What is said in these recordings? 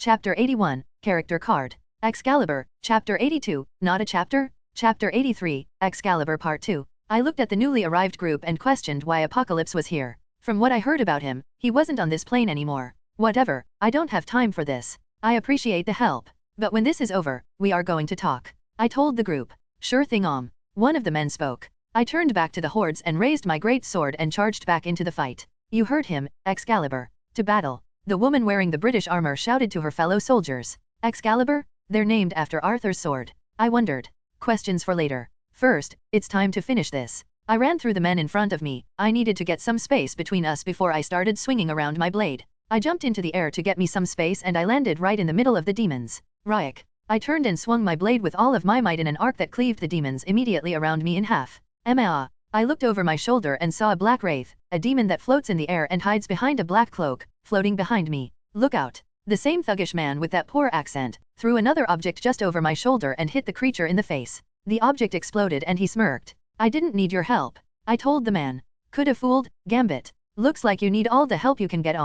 Chapter 81, Character Card. Excalibur, Chapter 82, Not a Chapter? Chapter 83, Excalibur Part 2. I looked at the newly arrived group and questioned why Apocalypse was here. From what I heard about him, he wasn't on this plane anymore. Whatever, I don't have time for this. I appreciate the help. But when this is over, we are going to talk. I told the group. Sure thing, One of the men spoke. I turned back to the hordes and raised my great sword and charged back into the fight. You heard him, Excalibur. To battle. The woman wearing the British armor shouted to her fellow soldiers. Excalibur? They're named after Arthur's sword. I wondered. Questions for later. First, it's time to finish this. I ran through the men in front of me. I needed to get some space between us before I started swinging around my blade. I jumped into the air to get me some space and I landed right in the middle of the demons. Riot. I turned and swung my blade with all of my might in an arc that cleaved the demons immediately around me in half. Emma. I looked over my shoulder and saw a black wraith, a demon that floats in the air and hides behind a black cloak, floating behind me. Look out. The same thuggish man with that poor accent threw another object just over my shoulder and hit the creature in the face. The object exploded and he smirked. I didn't need your help. I told the man. Could have fooled, Gambit. Looks like you need all the help you can get,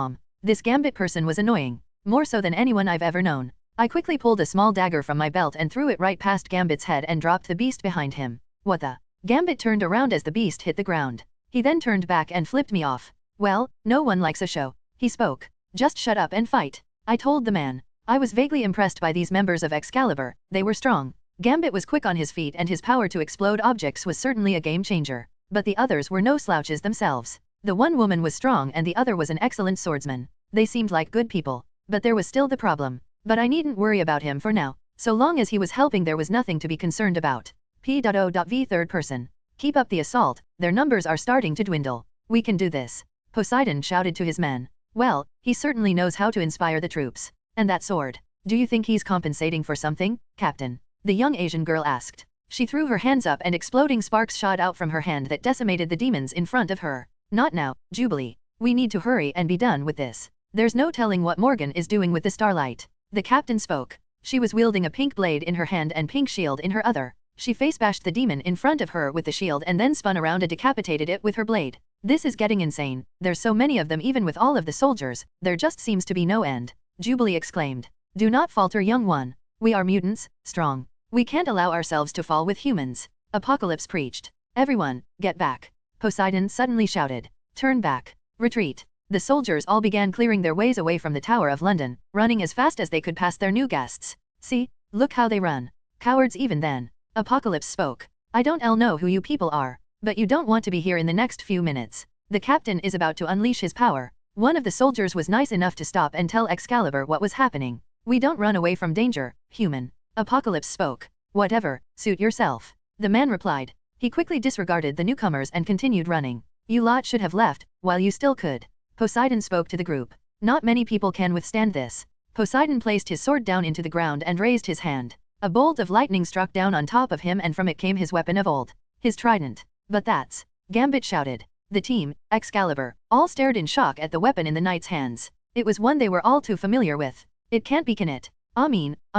This Gambit person was annoying. More so than anyone I've ever known. I quickly pulled a small dagger from my belt and threw it right past Gambit's head and dropped the beast behind him. What the? Gambit turned around as the beast hit the ground. He then turned back and flipped me off. Well, no one likes a show. He spoke. Just shut up and fight. I told the man. I was vaguely impressed by these members of Excalibur. They were strong. Gambit was quick on his feet and his power to explode objects was certainly a game changer. But the others were no slouches themselves. The one woman was strong and the other was an excellent swordsman. They seemed like good people. But there was still the problem. But I needn't worry about him for now. So long as he was helping there was nothing to be concerned about. P.O.V. Third person. Keep up the assault, their numbers are starting to dwindle. We can do this. Poseidon shouted to his men. Well, he certainly knows how to inspire the troops. And that sword. Do you think he's compensating for something, Captain? The young Asian girl asked. She threw her hands up and exploding sparks shot out from her hand that decimated the demons in front of her. Not now, Jubilee. We need to hurry and be done with this. There's no telling what Morgan is doing with the starlight. The captain spoke. She was wielding a pink blade in her hand and pink shield in her other. She face-bashed the demon in front of her with the shield and then spun around and decapitated it with her blade. This is getting insane. There's so many of them even with all of the soldiers, there just seems to be no end. Jubilee exclaimed. Do not falter, young one. We are mutants, strong. We can't allow ourselves to fall with humans. Apocalypse preached. Everyone, get back. Poseidon suddenly shouted. Turn back. Retreat. The soldiers all began clearing their ways away from the Tower of London, running as fast as they could past their new guests. See, look how they run. Cowards even then. Apocalypse spoke. I don't know who you people are, but you don't want to be here in the next few minutes. The captain is about to unleash his power. One of the soldiers was nice enough to stop and tell Excalibur what was happening. We don't run away from danger, human. Apocalypse spoke. Whatever, suit yourself. The man replied. He quickly disregarded the newcomers and continued running. You lot should have left, while you still could. Poseidon spoke to the group. Not many people can withstand this. Poseidon placed his sword down into the ground and raised his hand. A bolt of lightning struck down on top of him and from it came his weapon of old. His trident. But that's... Gambit shouted. The team, Excalibur, all stared in shock at the weapon in the knight's hands. It was one they were all too familiar with. It can't be, can it? I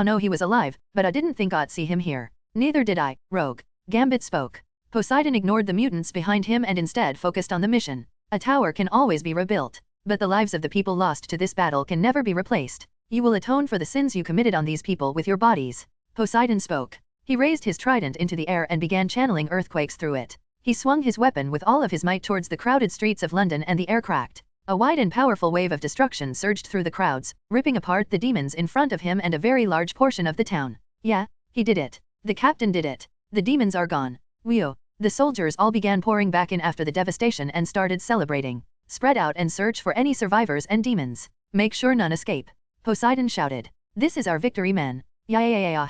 know he was alive, but I didn't think I'd see him here. Neither did I, rogue. Gambit spoke. Poseidon ignored the mutants behind him and instead focused on the mission. A tower can always be rebuilt, but the lives of the people lost to this battle can never be replaced. You will atone for the sins you committed on these people with your bodies. Poseidon spoke. He raised his trident into the air and began channeling earthquakes through it. He swung his weapon with all of his might towards the crowded streets of London and the air cracked. A wide and powerful wave of destruction surged through the crowds, ripping apart the demons in front of him and a very large portion of the town. Yeah, he did it. The captain did it. The demons are gone. Whew. The soldiers all began pouring back in after the devastation and started celebrating. Spread out and search for any survivors and demons. Make sure none escape. Poseidon shouted. This is our victory, men. Yeah.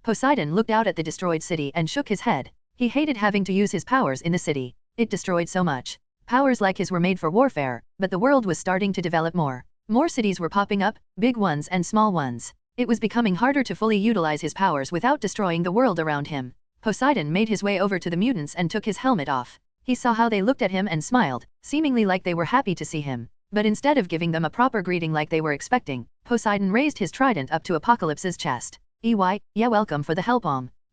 Poseidon looked out at the destroyed city and shook his head. He hated having to use his powers in the city. It destroyed so much. Powers like his were made for warfare, but the world was starting to develop more. More cities were popping up, big ones and small ones. It was becoming harder to fully utilize his powers without destroying the world around him. Poseidon made his way over to the mutants and took his helmet off. He saw how they looked at him and smiled, seemingly like they were happy to see him. But instead of giving them a proper greeting like they were expecting, Poseidon raised his trident up to Apocalypse's chest. Yeah, welcome for the help,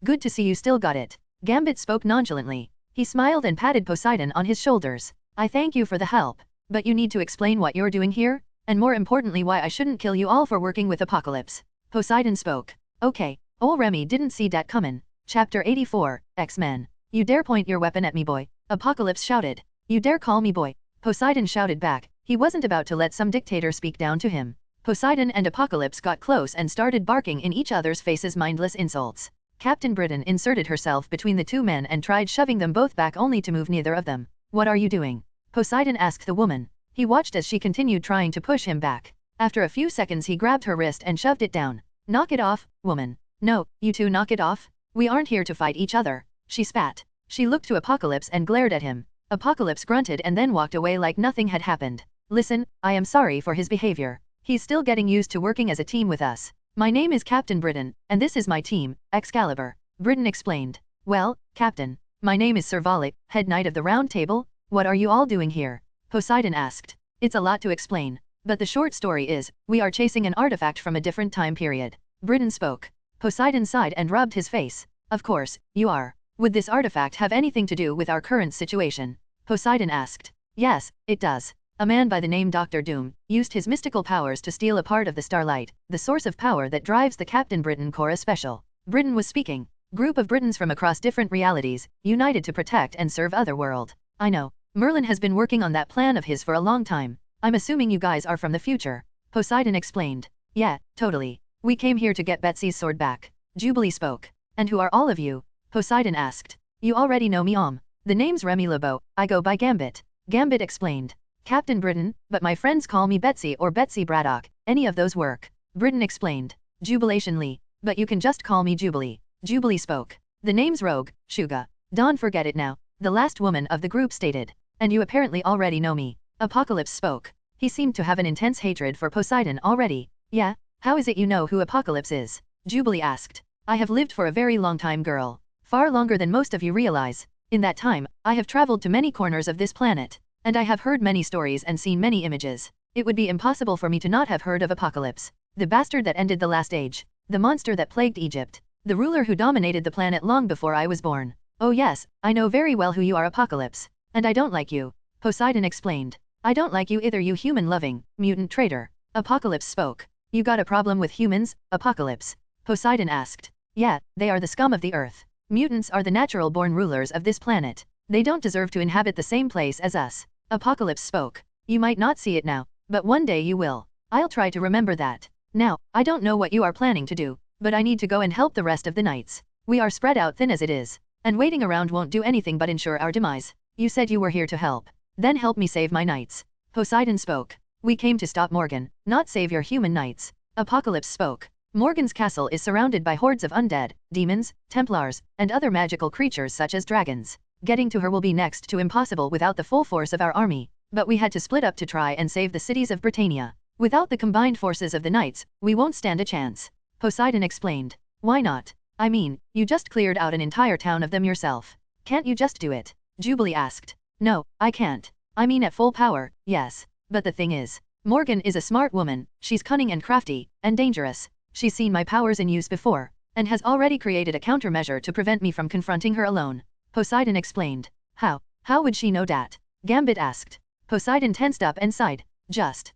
Good to see you still got it. Gambit spoke nonchalantly. He smiled and patted Poseidon on his shoulders. I thank you for the help. But you need to explain what you're doing here? and more importantly why I shouldn't kill you all for working with Apocalypse. Poseidon spoke. Okay, ol' Remy didn't see dat comin'. Chapter 84, X-Men. You dare point your weapon at me boy? Apocalypse shouted. You dare call me boy? Poseidon shouted back. He wasn't about to let some dictator speak down to him. Poseidon and Apocalypse got close and started barking in each other's faces mindless insults. Captain Britain inserted herself between the two men and tried shoving them both back only to move neither of them. What are you doing? Poseidon asked the woman. He watched as she continued trying to push him back. After a few seconds he grabbed her wrist and shoved it down. Knock it off, woman. No, you two knock it off. We aren't here to fight each other. She spat. She looked to Apocalypse and glared at him. Apocalypse grunted and then walked away like nothing had happened. Listen, I am sorry for his behavior. He's still getting used to working as a team with us. My name is Captain Britain, and this is my team, Excalibur. Britain explained. Well, Captain, my name is Sir Volek, head knight of the Round Table. What are you all doing here? Poseidon asked. It's a lot to explain. But the short story is, we are chasing an artifact from a different time period. Britain spoke. Poseidon sighed and rubbed his face. Of course, you are. Would this artifact have anything to do with our current situation? Poseidon asked. Yes, it does. A man by the name Dr. Doom used his mystical powers to steal a part of the starlight, the source of power that drives the Captain Britain Chorus special. Britain was speaking. Group of Britons from across different realities, united to protect and serve Otherworld. I know. Merlin has been working on that plan of his for a long time. I'm assuming you guys are from the future. Poseidon explained. Yeah, totally. We came here to get Betsy's sword back. Jubilee spoke. And who are all of you? Poseidon asked. You already know me The name's Remy LeBeau, I go by Gambit. Gambit explained. Captain Britain, but my friends call me Betsy or Betsy Braddock, any of those work. Britain explained. Jubilationly. But you can just call me Jubilee. Jubilee spoke. The name's Rogue, Shuga. Don't forget it now, the last woman of the group stated. And you apparently already know me. Apocalypse spoke. He seemed to have an intense hatred for Poseidon already. Yeah? How is it you know who Apocalypse is? Jubilee asked. I have lived for a very long time, girl. Far longer than most of you realize. In that time, I have traveled to many corners of this planet. And I have heard many stories and seen many images. It would be impossible for me to not have heard of Apocalypse. The bastard that ended the last age. The monster that plagued Egypt. The ruler who dominated the planet long before I was born. Oh yes, I know very well who you are, Apocalypse. And I don't like you. Poseidon explained. I don't like you either, you human-loving, mutant traitor. Apocalypse spoke. You got a problem with humans, Apocalypse? Poseidon asked. Yeah, they are the scum of the earth. Mutants are the natural-born rulers of this planet. They don't deserve to inhabit the same place as us. Apocalypse spoke. You might not see it now, but one day you will. I'll try to remember that. Now, I don't know what you are planning to do, but I need to go and help the rest of the knights. We are spread out thin as it is, and waiting around won't do anything but ensure our demise. You said you were here to help. Then help me save my knights. Poseidon spoke. We came to stop Morgan, not save your human knights. Apocalypse spoke. Morgan's castle is surrounded by hordes of undead, demons, Templars, and other magical creatures such as dragons. Getting to her will be next to impossible without the full force of our army, but we had to split up to try and save the cities of Britannia. Without the combined forces of the knights, we won't stand a chance. Poseidon explained. Why not? I mean, you just cleared out an entire town of them yourself. Can't you just do it? Jubilee asked. No, I can't. I mean at full power, yes. But the thing is, Morgan is a smart woman, she's cunning and crafty, and dangerous. She's seen my powers in use before, and has already created a countermeasure to prevent me from confronting her alone. Poseidon explained. How? How would she know that? Gambit asked. Poseidon tensed up and sighed. Just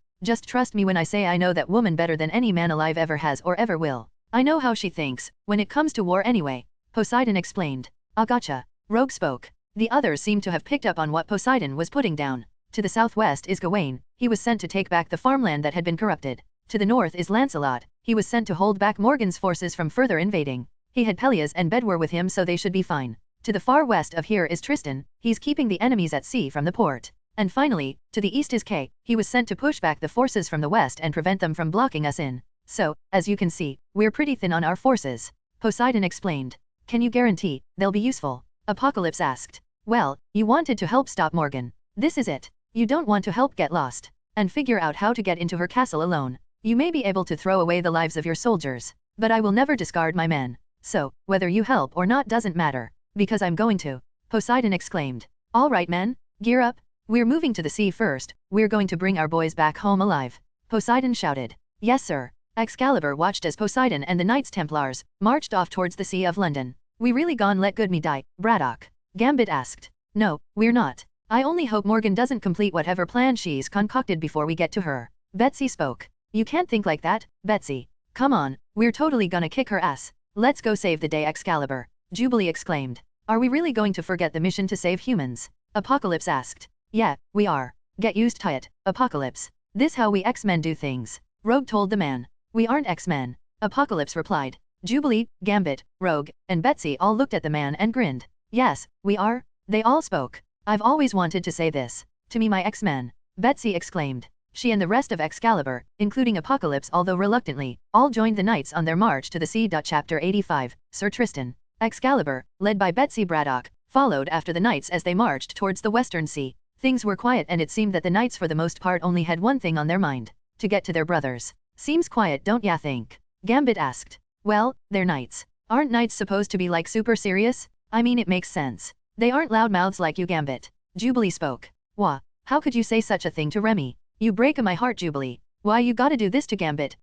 trust me when I say I know that woman better than any man alive ever has or ever will. I know how she thinks, when it comes to war anyway. Poseidon explained. I gotcha. Rogue spoke. The others seemed to have picked up on what Poseidon was putting down. To the southwest is Gawain, he was sent to take back the farmland that had been corrupted. To the north is Lancelot, he was sent to hold back Morgan's forces from further invading. He had Peleus and Bedwar with him, so they should be fine. To the far west of here is Tristan, he's keeping the enemies at sea from the port. And finally, to the east is Kay, he was sent to push back the forces from the west and prevent them from blocking us in. So, as you can see, we're pretty thin on our forces. Poseidon explained. Can you guarantee they'll be useful? Apocalypse asked. Well, you wanted to help stop Morgan. This is it. You don't want to help get lost and figure out how to get into her castle alone. You may be able to throw away the lives of your soldiers, but I will never discard my men. So, whether you help or not doesn't matter, because I'm going to. Poseidon exclaimed. All right men, gear up. We're moving to the sea first, we're going to bring our boys back home alive. Poseidon shouted. Yes sir. Excalibur watched as Poseidon and the Knights Templars marched off towards the Sea of London. We really gone let good me die, Braddock? Gambit asked. No, we're not. I only hope Morgan doesn't complete whatever plan she's concocted before we get to her. Betsy spoke. You can't think like that, Betsy. Come on, we're totally gonna kick her ass. Let's go save the day, Excalibur, Jubilee exclaimed. Are we really going to forget the mission to save humans? Apocalypse asked. Yeah, we are. Get used to it, Apocalypse. This how we X-Men do things, Rogue told the man. We aren't X-Men, Apocalypse replied. Jubilee, Gambit, Rogue, and Betsy all looked at the man and grinned. Yes, we are. They all spoke. I've always wanted to say this. To me, my X-Men, Betsy exclaimed. She and the rest of Excalibur, including Apocalypse although reluctantly, all joined the knights on their march to the sea. Chapter 85, Sir Tristan. Excalibur, led by Betsy Braddock, followed after the knights as they marched towards the western sea. Things were quiet and it seemed that the knights for the most part only had one thing on their mind. To get to their brothers. Seems quiet, don't ya think? Gambit asked. Well, they're knights. Aren't knights supposed to be like super serious? I mean, it makes sense. They aren't loudmouths like you, Gambit. Jubilee spoke. Wah, how could you say such a thing to Remy? You break my heart, Jubilee. Why you gotta do this to Gambit?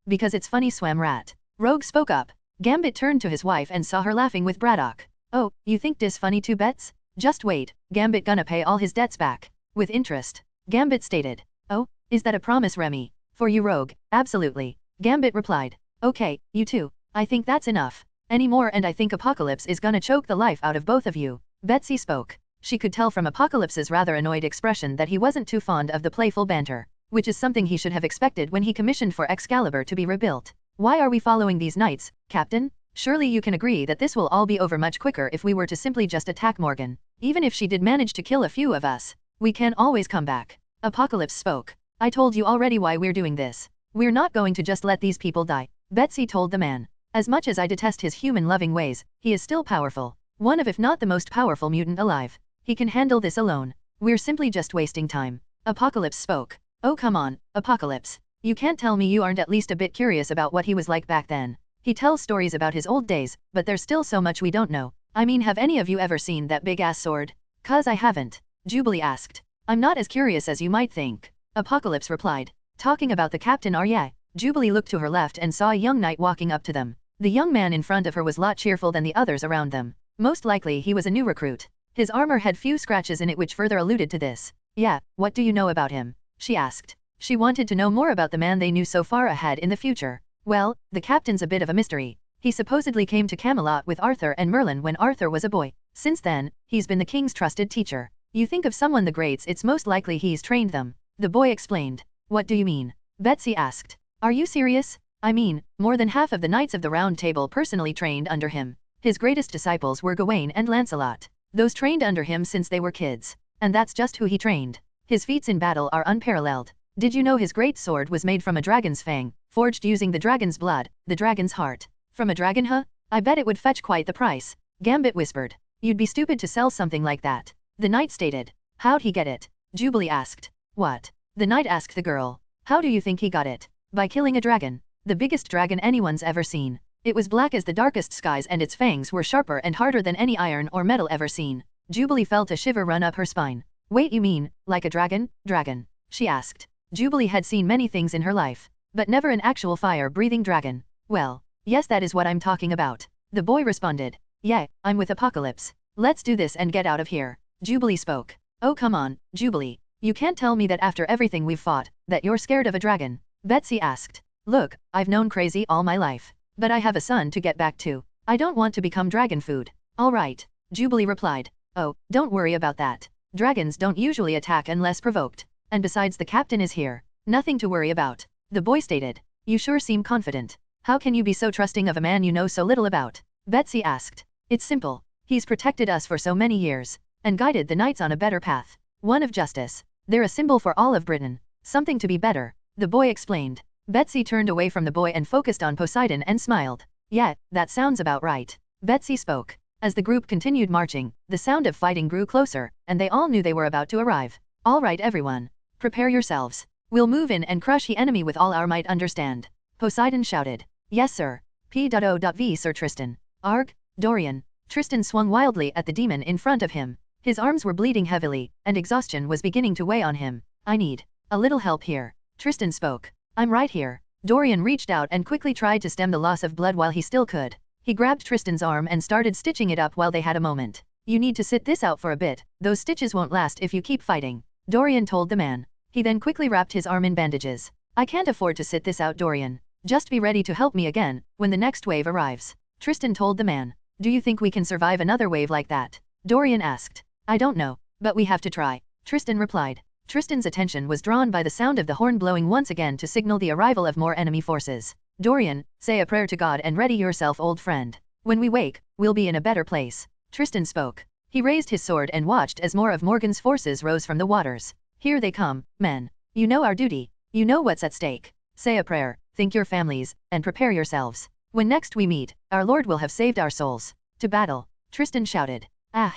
Because it's funny, Swam Rat. Rogue spoke up. Gambit turned to his wife and saw her laughing with Braddock. Oh, you think this funny too, Bets? Just wait, Gambit gonna pay all his debts back. With interest. Gambit stated. Oh, is that a promise, Remy? For you, Rogue, absolutely. Gambit replied. Okay, you two. I think that's enough. Any more and I think Apocalypse is gonna choke the life out of both of you. Betsy spoke. She could tell from Apocalypse's rather annoyed expression that he wasn't too fond of the playful banter, which is something he should have expected when he commissioned for Excalibur to be rebuilt. Why are we following these knights, Captain? Surely you can agree that this will all be over much quicker if we were to simply just attack Morgan. Even if she did manage to kill a few of us, we can always come back. Apocalypse spoke. I told you already why we're doing this. We're not going to just let these people die, Betsy told the man. As much as I detest his human-loving ways, he is still powerful. One of if not the most powerful mutant alive. He can handle this alone. We're simply just wasting time. Apocalypse spoke. Oh come on, Apocalypse. You can't tell me you aren't at least a bit curious about what he was like back then. He tells stories about his old days, but there's still so much we don't know. I mean, have any of you ever seen that big-ass sword? 'Cause I haven't. Jubilee asked. I'm not as curious as you might think. Apocalypse replied. Talking about the captain, are ya? Jubilee looked to her left and saw a young knight walking up to them. The young man in front of her was a lot cheerful than the others around them. Most likely he was a new recruit. His armor had few scratches in it which further alluded to this. Yeah, what do you know about him? She asked. She wanted to know more about the man they knew so far ahead in the future. Well, the captain's a bit of a mystery. He supposedly came to Camelot with Arthur and Merlin when Arthur was a boy. Since then, he's been the king's trusted teacher. You think of someone the greats, it's most likely he's trained them. The boy explained. What do you mean? Betsy asked. Are you serious? I mean, more than half of the Knights of the Round Table personally trained under him. His greatest disciples were Gawain and Lancelot. Those trained under him since they were kids. And that's just who he trained. His feats in battle are unparalleled. Did you know his great sword was made from a dragon's fang, forged using the dragon's blood, the dragon's heart? From a dragon, huh? I bet it would fetch quite the price. Gambit whispered. You'd be stupid to sell something like that. The knight stated. How'd he get it? Jubilee asked. What? The knight asked the girl. How do you think he got it? By killing a dragon. The biggest dragon anyone's ever seen. It was black as the darkest skies and its fangs were sharper and harder than any iron or metal ever seen. Jubilee felt a shiver run up her spine. Wait, you mean, like a dragon? Dragon? She asked. Jubilee had seen many things in her life, but never an actual fire-breathing dragon. Well, yes, that is what I'm talking about. The boy responded. Yeah, I'm with Apocalypse. Let's do this and get out of here. Jubilee spoke. Oh come on, Jubilee. You can't tell me that after everything we've fought, that you're scared of a dragon. Betsy asked. Look, I've known crazy all my life. But I have a son to get back to. I don't want to become dragon food. All right, Jubilee replied. Oh, don't worry about that. Dragons don't usually attack unless provoked. And besides, the captain is here. Nothing to worry about. The boy stated. You sure seem confident. How can you be so trusting of a man you know so little about? Betsy asked. It's simple. He's protected us for so many years, and guided the knights on a better path. One of justice. They're a symbol for all of Britain. Something to be better. The boy explained. Betsy turned away from the boy and focused on Poseidon and smiled. Yeah, that sounds about right. Betsy spoke. As the group continued marching, the sound of fighting grew closer, and they all knew they were about to arrive. All right, everyone. Prepare yourselves. We'll move in and crush the enemy with all our might, understand? Poseidon shouted. Yes, sir. P.O.V. Sir Tristan. Arg, Dorian. Tristan swung wildly at the demon in front of him. His arms were bleeding heavily, and exhaustion was beginning to weigh on him. I need a little help here. Tristan spoke. I'm right here. Dorian reached out and quickly tried to stem the loss of blood while he still could. He grabbed Tristan's arm and started stitching it up while they had a moment. You need to sit this out for a bit. Those stitches won't last if you keep fighting. Dorian told the man. He then quickly wrapped his arm in bandages. I can't afford to sit this out, Dorian. Just be ready to help me again, when the next wave arrives. Tristan told the man. Do you think we can survive another wave like that? Dorian asked. I don't know, but we have to try. Tristan replied. Tristan's attention was drawn by the sound of the horn blowing once again to signal the arrival of more enemy forces. Dorian, say a prayer to God and ready yourself, old friend. When we wake, we'll be in a better place. Tristan spoke. He raised his sword and watched as more of Morgan's forces rose from the waters. Here they come, men. You know our duty. You know what's at stake. Say a prayer, think your families, and prepare yourselves. When next we meet, our Lord will have saved our souls. To battle, Tristan shouted. Ah!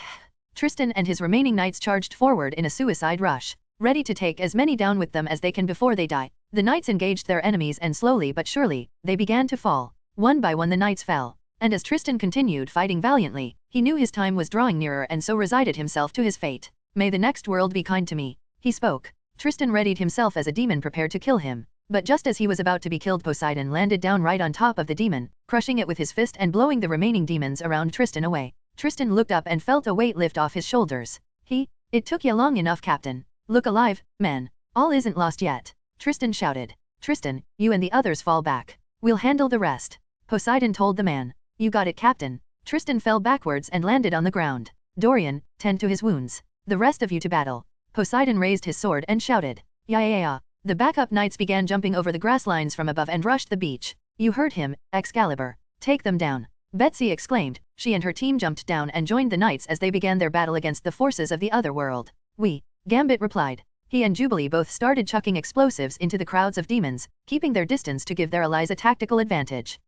Tristan and his remaining knights charged forward in a suicide rush, ready to take as many down with them as they can before they die. The knights engaged their enemies and slowly but surely, they began to fall. One by one the knights fell. And as Tristan continued fighting valiantly, he knew his time was drawing nearer and so resigned himself to his fate. May the next world be kind to me. He spoke. Tristan readied himself as a demon prepared to kill him. But just as he was about to be killed, Poseidon landed down right on top of the demon, crushing it with his fist and blowing the remaining demons around Tristan away. Tristan looked up and felt a weight lift off his shoulders. It took ya long enough, Captain. Look alive, men. All isn't lost yet. Tristan shouted. Tristan, you and the others fall back. We'll handle the rest. Poseidon told the man. You got it, Captain. Tristan fell backwards and landed on the ground. Dorian, tend to his wounds. The rest of you to battle. Poseidon raised his sword and shouted. Yeah. The backup knights began jumping over the grass lines from above and rushed the beach. You heard him, Excalibur. Take them down. Betsy exclaimed. She and her team jumped down and joined the knights as they began their battle against the forces of the other world. Gambit replied. He and Jubilee both started chucking explosives into the crowds of demons, keeping their distance to give their allies a tactical advantage.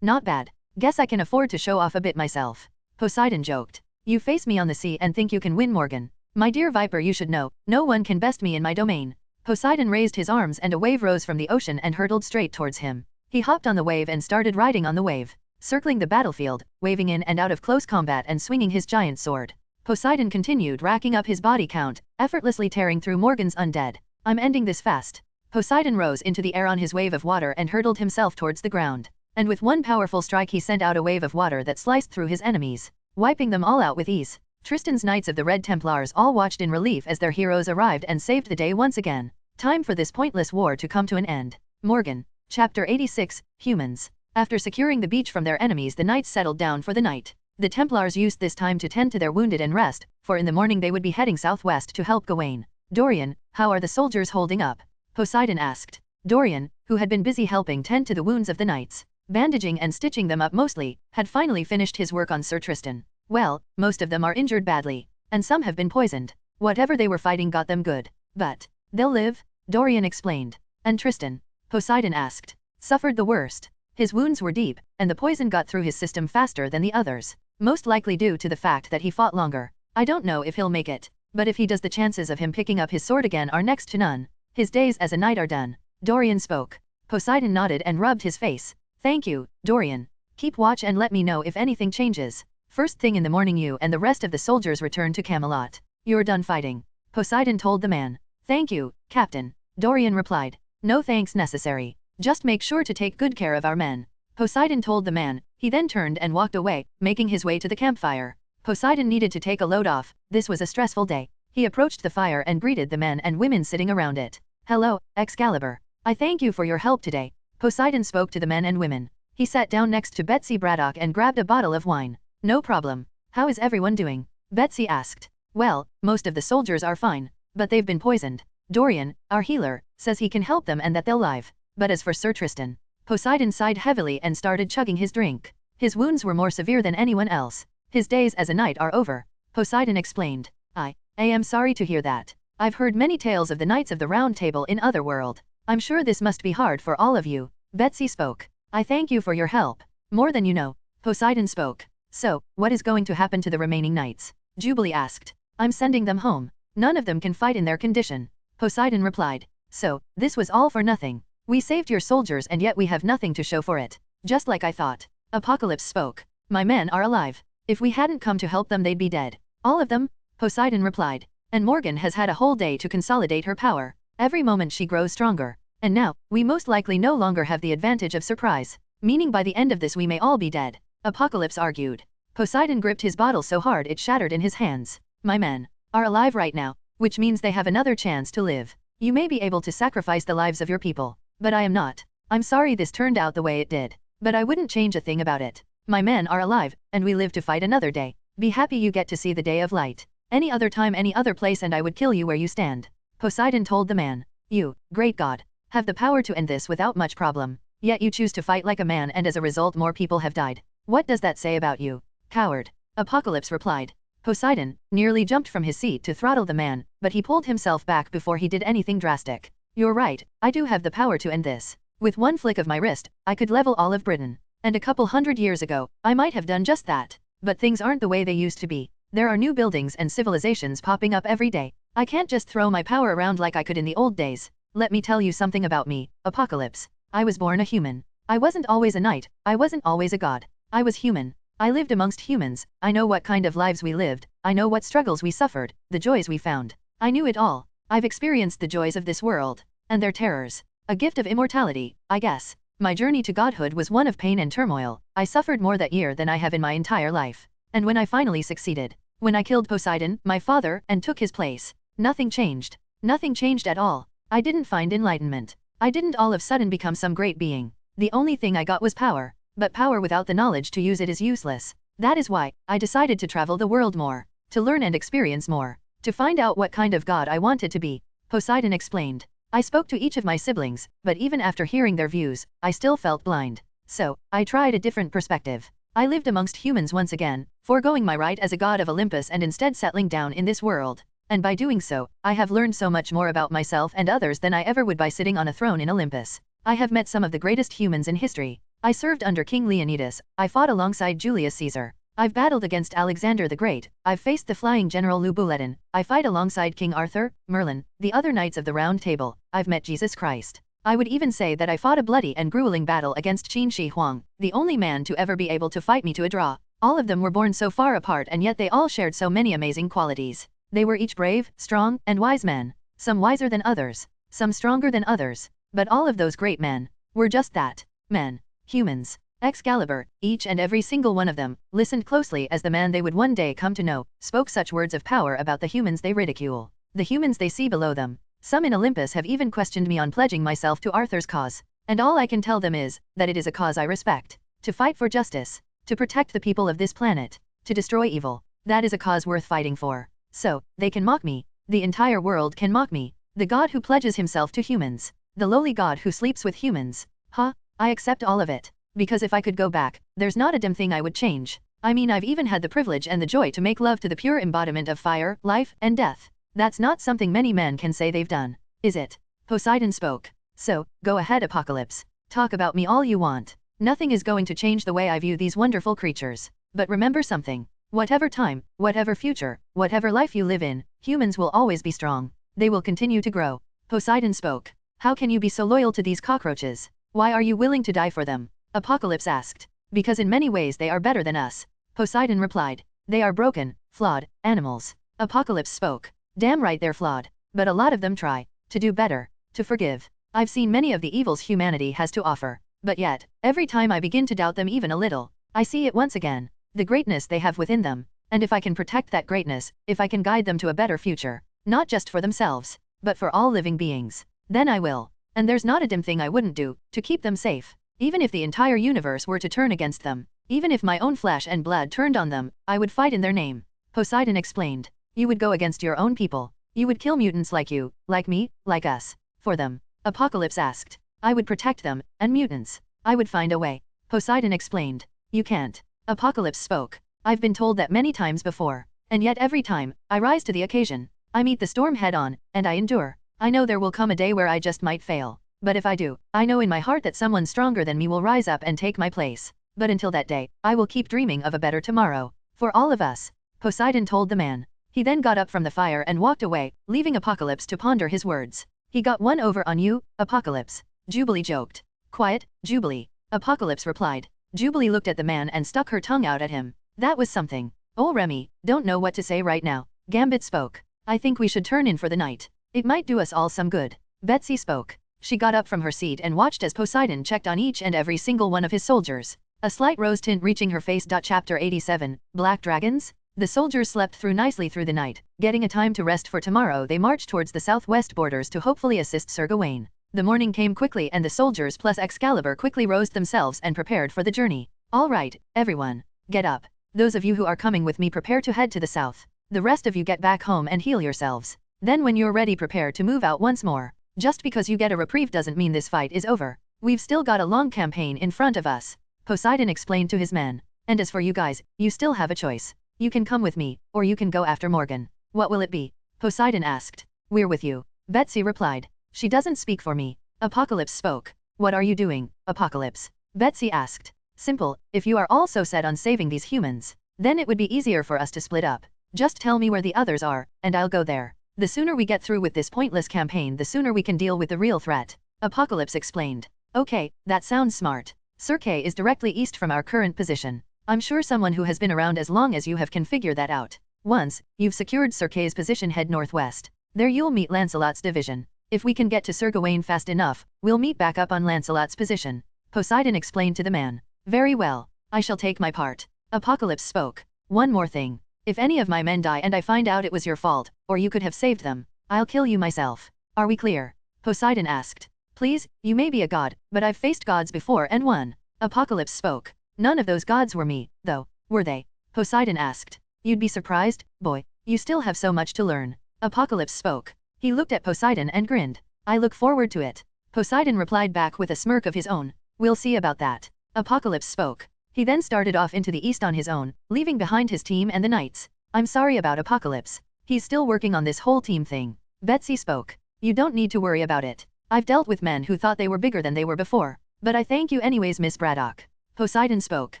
Not bad. Guess I can afford to show off a bit myself. Poseidon joked. You face me on the sea and think you can win, Morgan. My dear Viper, you should know, no one can best me in my domain. Poseidon raised his arms and a wave rose from the ocean and hurtled straight towards him. He hopped on the wave and started riding on the wave, circling the battlefield, waving in and out of close combat and swinging his giant sword. Poseidon continued racking up his body count, effortlessly tearing through Morgan's undead. I'm ending this fast. Poseidon rose into the air on his wave of water and hurtled himself towards the ground. And with one powerful strike he sent out a wave of water that sliced through his enemies, wiping them all out with ease. Tristan's Knights of the Red Templars all watched in relief as their heroes arrived and saved the day once again. Time for this pointless war to come to an end. Morgan. Chapter 86, Humans. After securing the beach from their enemies, the knights settled down for the night. The Templars used this time to tend to their wounded and rest, for in the morning they would be heading southwest to help Gawain. Dorian, how are the soldiers holding up? Poseidon asked. Dorian, who had been busy helping tend to the wounds of the knights, bandaging and stitching them up mostly, had finally finished his work on Sir Tristan. Well, most of them are injured badly, and some have been poisoned. Whatever they were fighting got them good. But they'll live, Dorian explained. And Tristan? Poseidon asked. Suffered the worst. His wounds were deep, and the poison got through his system faster than the others, most likely due to the fact that he fought longer. I don't know if he'll make it, but if he does, the chances of him picking up his sword again are next to none. His days as a knight are done. Dorian spoke. Poseidon nodded and rubbed his face. Thank you, Dorian. Keep watch and let me know if anything changes. First thing in the morning you and the rest of the soldiers return to Camelot. You're done fighting. Poseidon told the man. Thank you, Captain. Dorian replied. No thanks necessary. Just make sure to take good care of our men. Poseidon told the man. He then turned and walked away, making his way to the campfire. Poseidon needed to take a load off. This was a stressful day. He approached the fire and greeted the men and women sitting around it. Hello, Excalibur. I thank you for your help today. Poseidon spoke to the men and women. He sat down next to Betsy Braddock and grabbed a bottle of wine. No problem. How is everyone doing? Betsy asked. Well, most of the soldiers are fine, but they've been poisoned. Dorian, our healer, says he can help them and that they'll live. But as for Sir Tristan, Poseidon sighed heavily and started chugging his drink. His wounds were more severe than anyone else. His days as a knight are over. Poseidon explained. I am sorry to hear that. I've heard many tales of the Knights of the Round Table in Otherworld. I'm sure this must be hard for all of you. Betsy spoke. I thank you for your help. More than you know. Poseidon spoke. So, what is going to happen to the remaining knights? Jubilee asked. I'm sending them home. None of them can fight in their condition. Poseidon replied. So, this was all for nothing. We saved your soldiers and yet we have nothing to show for it. Just like I thought. Apocalypse spoke. My men are alive. If we hadn't come to help them they'd be dead. All of them? Poseidon replied. And Morgan has had a whole day to consolidate her power. Every moment she grows stronger. And now, we most likely no longer have the advantage of surprise. Meaning by the end of this we may all be dead. Apocalypse argued. Poseidon gripped his bottle so hard it shattered in his hands. My men are alive right now, which means they have another chance to live. You may be able to sacrifice the lives of your people, but I am not. I'm sorry this turned out the way it did, but I wouldn't change a thing about it. My men are alive, and we live to fight another day. Be happy you get to see the day of light. Any other time, any other place, and I would kill you where you stand. Poseidon told the man. You, great god, have the power to end this without much problem. Yet you choose to fight like a man, and as a result more people have died. What does that say about you? Coward. Apocalypse replied. Poseidon nearly jumped from his seat to throttle the man, but he pulled himself back before he did anything drastic. You're right, I do have the power to end this. With one flick of my wrist, I could level all of Britain. And a couple hundred years ago, I might have done just that. But things aren't the way they used to be. There are new buildings and civilizations popping up every day. I can't just throw my power around like I could in the old days. Let me tell you something about me, Apocalypse. I was born a human. I wasn't always a knight, I wasn't always a god. I was human. I lived amongst humans, I know what kind of lives we lived, I know what struggles we suffered, the joys we found. I knew it all. I've experienced the joys of this world. And their terrors. A gift of immortality, I guess. My journey to godhood was one of pain and turmoil. I suffered more that year than I have in my entire life. And when I finally succeeded, when I killed Poseidon, my father, and took his place, nothing changed. Nothing changed at all. I didn't find enlightenment. I didn't all of a sudden become some great being. The only thing I got was power. But power without the knowledge to use it is useless. That is why I decided to travel the world more, to learn and experience more, to find out what kind of god I wanted to be. Poseidon explained. I spoke to each of my siblings, but even after hearing their views, I still felt blind. So, I tried a different perspective. I lived amongst humans once again, foregoing my right as a god of Olympus and instead settling down in this world. And by doing so, I have learned so much more about myself and others than I ever would by sitting on a throne in Olympus. I have met some of the greatest humans in history. I served under King Leonidas, I fought alongside Julius Caesar. I've battled against Alexander the Great, I've faced the flying general Lubuletin, I fight alongside King Arthur, Merlin, the other knights of the Round Table, I've met Jesus Christ. I would even say that I fought a bloody and grueling battle against Qin Shi Huang, the only man to ever be able to fight me to a draw. All of them were born so far apart and yet they all shared so many amazing qualities. They were each brave, strong, and wise men, some wiser than others, some stronger than others, but all of those great men were just that, men. Humans. Excalibur, each and every single one of them, listened closely as the man they would one day come to know, spoke such words of power about the humans they ridicule, the humans they see below them. Some in Olympus have even questioned me on pledging myself to Arthur's cause, and all I can tell them is, that it is a cause I respect. To fight for justice, to protect the people of this planet, to destroy evil, that is a cause worth fighting for. So, they can mock me, the entire world can mock me, the god who pledges himself to humans, the lowly god who sleeps with humans. Huh? I accept all of it, because if I could go back, there's not a damn thing I would change. I mean, I've even had the privilege and the joy to make love to the pure embodiment of fire, life, and death. That's not something many men can say they've done, is it? Poseidon spoke. So, go ahead, Apocalypse. Talk about me all you want. Nothing is going to change the way I view these wonderful creatures. But remember something. Whatever time, whatever future, whatever life you live in, humans will always be strong. They will continue to grow. Poseidon spoke. How can you be so loyal to these cockroaches? Why are you willing to die for them? Apocalypse asked. Because in many ways they are better than us. Poseidon replied. They are broken, flawed, animals. Apocalypse spoke. Damn right they're flawed. But a lot of them try to do better, to forgive. I've seen many of the evils humanity has to offer. But yet, every time I begin to doubt them even a little, I see it once again. The greatness they have within them. And if I can protect that greatness, if I can guide them to a better future, not just for themselves, but for all living beings, then I will. And there's not a damn thing I wouldn't do, to keep them safe. Even if the entire universe were to turn against them, even if my own flesh and blood turned on them, I would fight in their name. Poseidon explained. You would go against your own people. You would kill mutants like you, like me, like us. For them. Apocalypse asked. I would protect them, and mutants. I would find a way. Poseidon explained. You can't. Apocalypse spoke. I've been told that many times before. And yet every time, I rise to the occasion. I meet the storm head on, and I endure. I know there will come a day where I just might fail. But if I do, I know in my heart that someone stronger than me will rise up and take my place. But until that day, I will keep dreaming of a better tomorrow. For all of us. Poseidon told the man. He then got up from the fire and walked away, leaving Apocalypse to ponder his words. He got one over on you, Apocalypse. Jubilee joked. Quiet, Jubilee. Apocalypse replied. Jubilee looked at the man and stuck her tongue out at him. That was something. Oh Remy, don't know what to say right now. Gambit spoke. I think we should turn in for the night. It might do us all some good. Betsy spoke. She got up from her seat and watched as Poseidon checked on each and every single one of his soldiers. A slight rose tint reaching her face. Chapter 87, Black Dragons? The soldiers slept through nicely through the night, getting a time to rest for tomorrow. They marched towards the southwest borders to hopefully assist Sir Gawain. The morning came quickly and the soldiers plus Excalibur quickly rose themselves and prepared for the journey. All right, everyone, get up. Those of you who are coming with me prepare to head to the south. The rest of you get back home and heal yourselves. Then when you're ready prepare to move out once more. Just because you get a reprieve doesn't mean this fight is over. We've still got a long campaign in front of us. Poseidon explained to his men. And as for you guys, you still have a choice. You can come with me, or you can go after Morgan. What will it be? Poseidon asked. We're with you. Betsy replied. She doesn't speak for me. Apocalypse spoke. What are you doing, Apocalypse? Betsy asked. Simple, if you are all so set on saving these humans, then it would be easier for us to split up. Just tell me where the others are, and I'll go there. The sooner we get through with this pointless campaign, the sooner we can deal with the real threat. Apocalypse explained. Okay, that sounds smart. Circe is directly east from our current position. I'm sure someone who has been around as long as you have can figure that out. Once you've secured Circe's position, head northwest. There you'll meet Lancelot's division. If we can get to Sir Gawain fast enough, we'll meet back up on Lancelot's position. Poseidon explained to the man. Very well, I shall take my part. Apocalypse spoke. One more thing. If any of my men die and I find out it was your fault, or you could have saved them, I'll kill you myself. Are we clear? Poseidon asked. Please, you may be a god, but I've faced gods before and won. Apocalypse spoke. None of those gods were me, though, were they? Poseidon asked. You'd be surprised, boy. You still have so much to learn. Apocalypse spoke. He looked at Poseidon and grinned. I look forward to it. Poseidon replied back with a smirk of his own. We'll see about that. Apocalypse spoke. He then started off into the east on his own, leaving behind his team and the knights. I'm sorry about Apocalypse. He's still working on this whole team thing. Betsy spoke. You don't need to worry about it. I've dealt with men who thought they were bigger than they were before. But I thank you anyways, Miss Braddock. Poseidon spoke.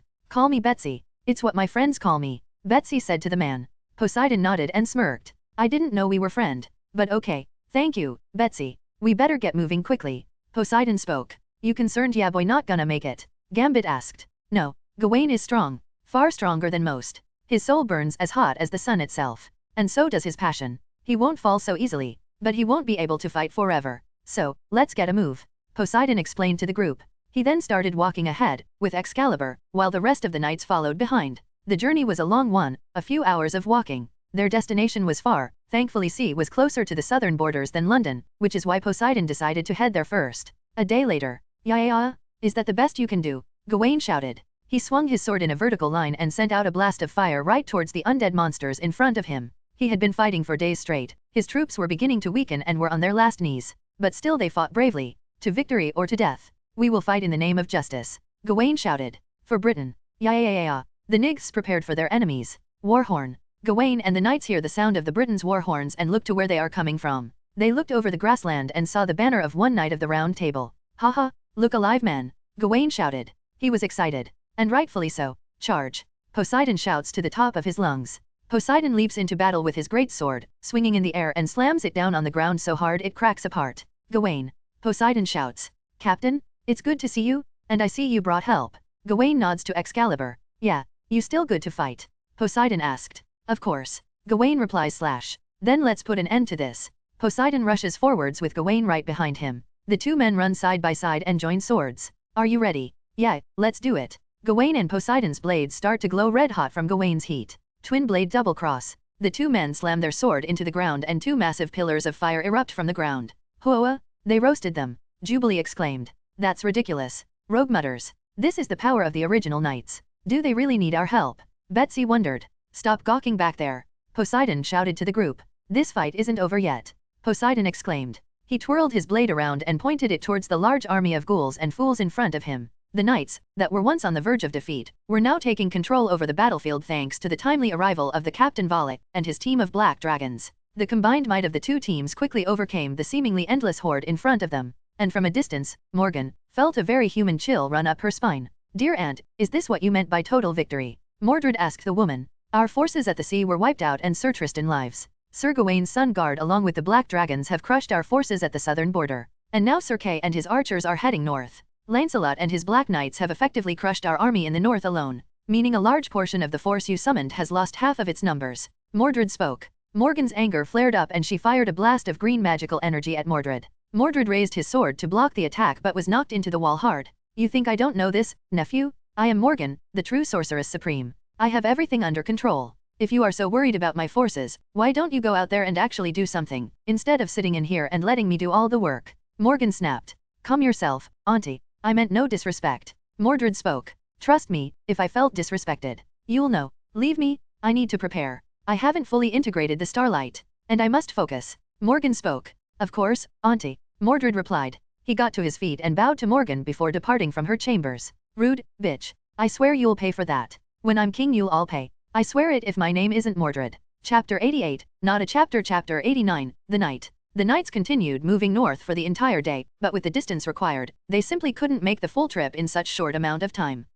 Call me Betsy. It's what my friends call me, Betsy said to the man. Poseidon nodded and smirked. I didn't know we were friend. But okay. Thank you, Betsy. We better get moving quickly. Poseidon spoke. You concerned ya boy not gonna make it? Gambit asked. No. Gawain is strong. Far stronger than most. His soul burns as hot as the sun itself. And so does his passion. He won't fall so easily. But he won't be able to fight forever. So, let's get a move. Poseidon explained to the group. He then started walking ahead, with Excalibur, while the rest of the knights followed behind. The journey was a long one, a few hours of walking. Their destination was far, thankfully Sea was closer to the southern borders than London, which is why Poseidon decided to head there first. A day later. Yeah, is that the best you can do? Gawain shouted. He swung his sword in a vertical line and sent out a blast of fire right towards the undead monsters in front of him. He had been fighting for days straight. His troops were beginning to weaken and were on their last knees. But still they fought bravely. To victory or to death. We will fight in the name of justice. Gawain shouted. For Britain. Yeah. The Nigths prepared for their enemies. Warhorn. Gawain and the knights hear the sound of the Britons' war horns and look to where they are coming from. They looked over the grassland and saw the banner of one knight of the Round Table. Haha, look alive man. Gawain shouted. He was excited. And rightfully so. Charge. Poseidon shouts to the top of his lungs. Poseidon leaps into battle with his great sword, swinging in the air and slams it down on the ground so hard it cracks apart. Gawain. Poseidon shouts. Captain? It's good to see you, and I see you brought help. Gawain nods to Excalibur. Yeah, you still good to fight? Poseidon asked. Of course. Gawain replies /. Then let's put an end to this. Poseidon rushes forwards with Gawain right behind him. The two men run side by side and join swords. Are you ready? Yeah, let's do it. Gawain and Poseidon's blades start to glow red hot from Gawain's heat. Twin blade double cross. The two men slam their sword into the ground and two massive pillars of fire erupt from the ground. Hoa! They roasted them. Jubilee exclaimed. That's ridiculous. Rogue mutters. This is the power of the original knights. Do they really need our help? Betsy wondered. Stop gawking back there. Poseidon shouted to the group. This fight isn't over yet. Poseidon exclaimed. He twirled his blade around and pointed it towards the large army of ghouls and fools in front of him. The knights, that were once on the verge of defeat, were now taking control over the battlefield thanks to the timely arrival of the Captain Valle and his team of black dragons. The combined might of the two teams quickly overcame the seemingly endless horde in front of them. And from a distance, Morgan felt a very human chill run up her spine. Dear Aunt, is this what you meant by total victory? Mordred asked the woman. Our forces at the sea were wiped out and Sir Tristan lives. Sir Gawain's sun guard along with the black dragons have crushed our forces at the southern border. And now Sir Kay and his archers are heading north. Lancelot and his black knights have effectively crushed our army in the north alone, meaning a large portion of the force you summoned has lost half of its numbers. Mordred spoke. Morgan's anger flared up and she fired a blast of green magical energy at Mordred. Mordred raised his sword to block the attack but was knocked into the wall hard. You think I don't know this, nephew? I am Morgan, the true sorceress supreme. I have everything under control. If you are so worried about my forces, why don't you go out there and actually do something, instead of sitting in here and letting me do all the work? Morgan snapped. Calm yourself, Auntie. I meant no disrespect. Mordred spoke. Trust me, if I felt disrespected, you'll know. Leave me, I need to prepare. I haven't fully integrated the starlight. And I must focus. Morgan spoke. Of course, Auntie. Mordred replied. He got to his feet and bowed to Morgan before departing from her chambers. Rude, bitch. I swear you'll pay for that. When I'm king you'll all pay. I swear it if my name isn't Mordred. Chapter 88, not a chapter. Chapter 89, The Night. The knights continued moving north for the entire day, but with the distance required, they simply couldn't make the full trip in such short amount of time.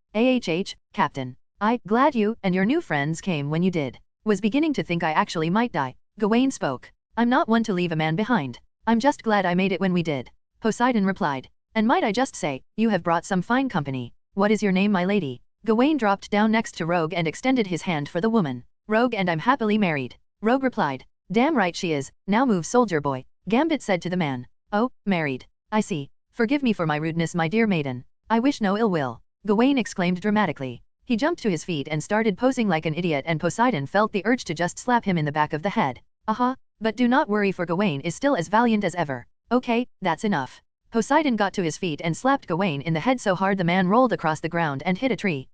Captain. Glad you and your new friends came when you did. Was beginning to think I actually might die. Gawain spoke. I'm not one to leave a man behind. I'm just glad I made it when we did. Poseidon replied. And might I just say, you have brought some fine company. What is your name, my lady? Gawain dropped down next to Rogue and extended his hand for the woman. Rogue, and I'm happily married. Rogue replied. Damn right she is. Now move, soldier boy. Gambit said to the man. Oh, married. I see. Forgive me for my rudeness, my dear maiden. I wish no ill will. Gawain exclaimed dramatically. He jumped to his feet and started posing like an idiot, and Poseidon felt the urge to just slap him in the back of the head. Aha, but do not worry, for Gawain is still as valiant as ever. Okay, that's enough. Poseidon got to his feet and slapped Gawain in the head so hard the man rolled across the ground and hit a tree.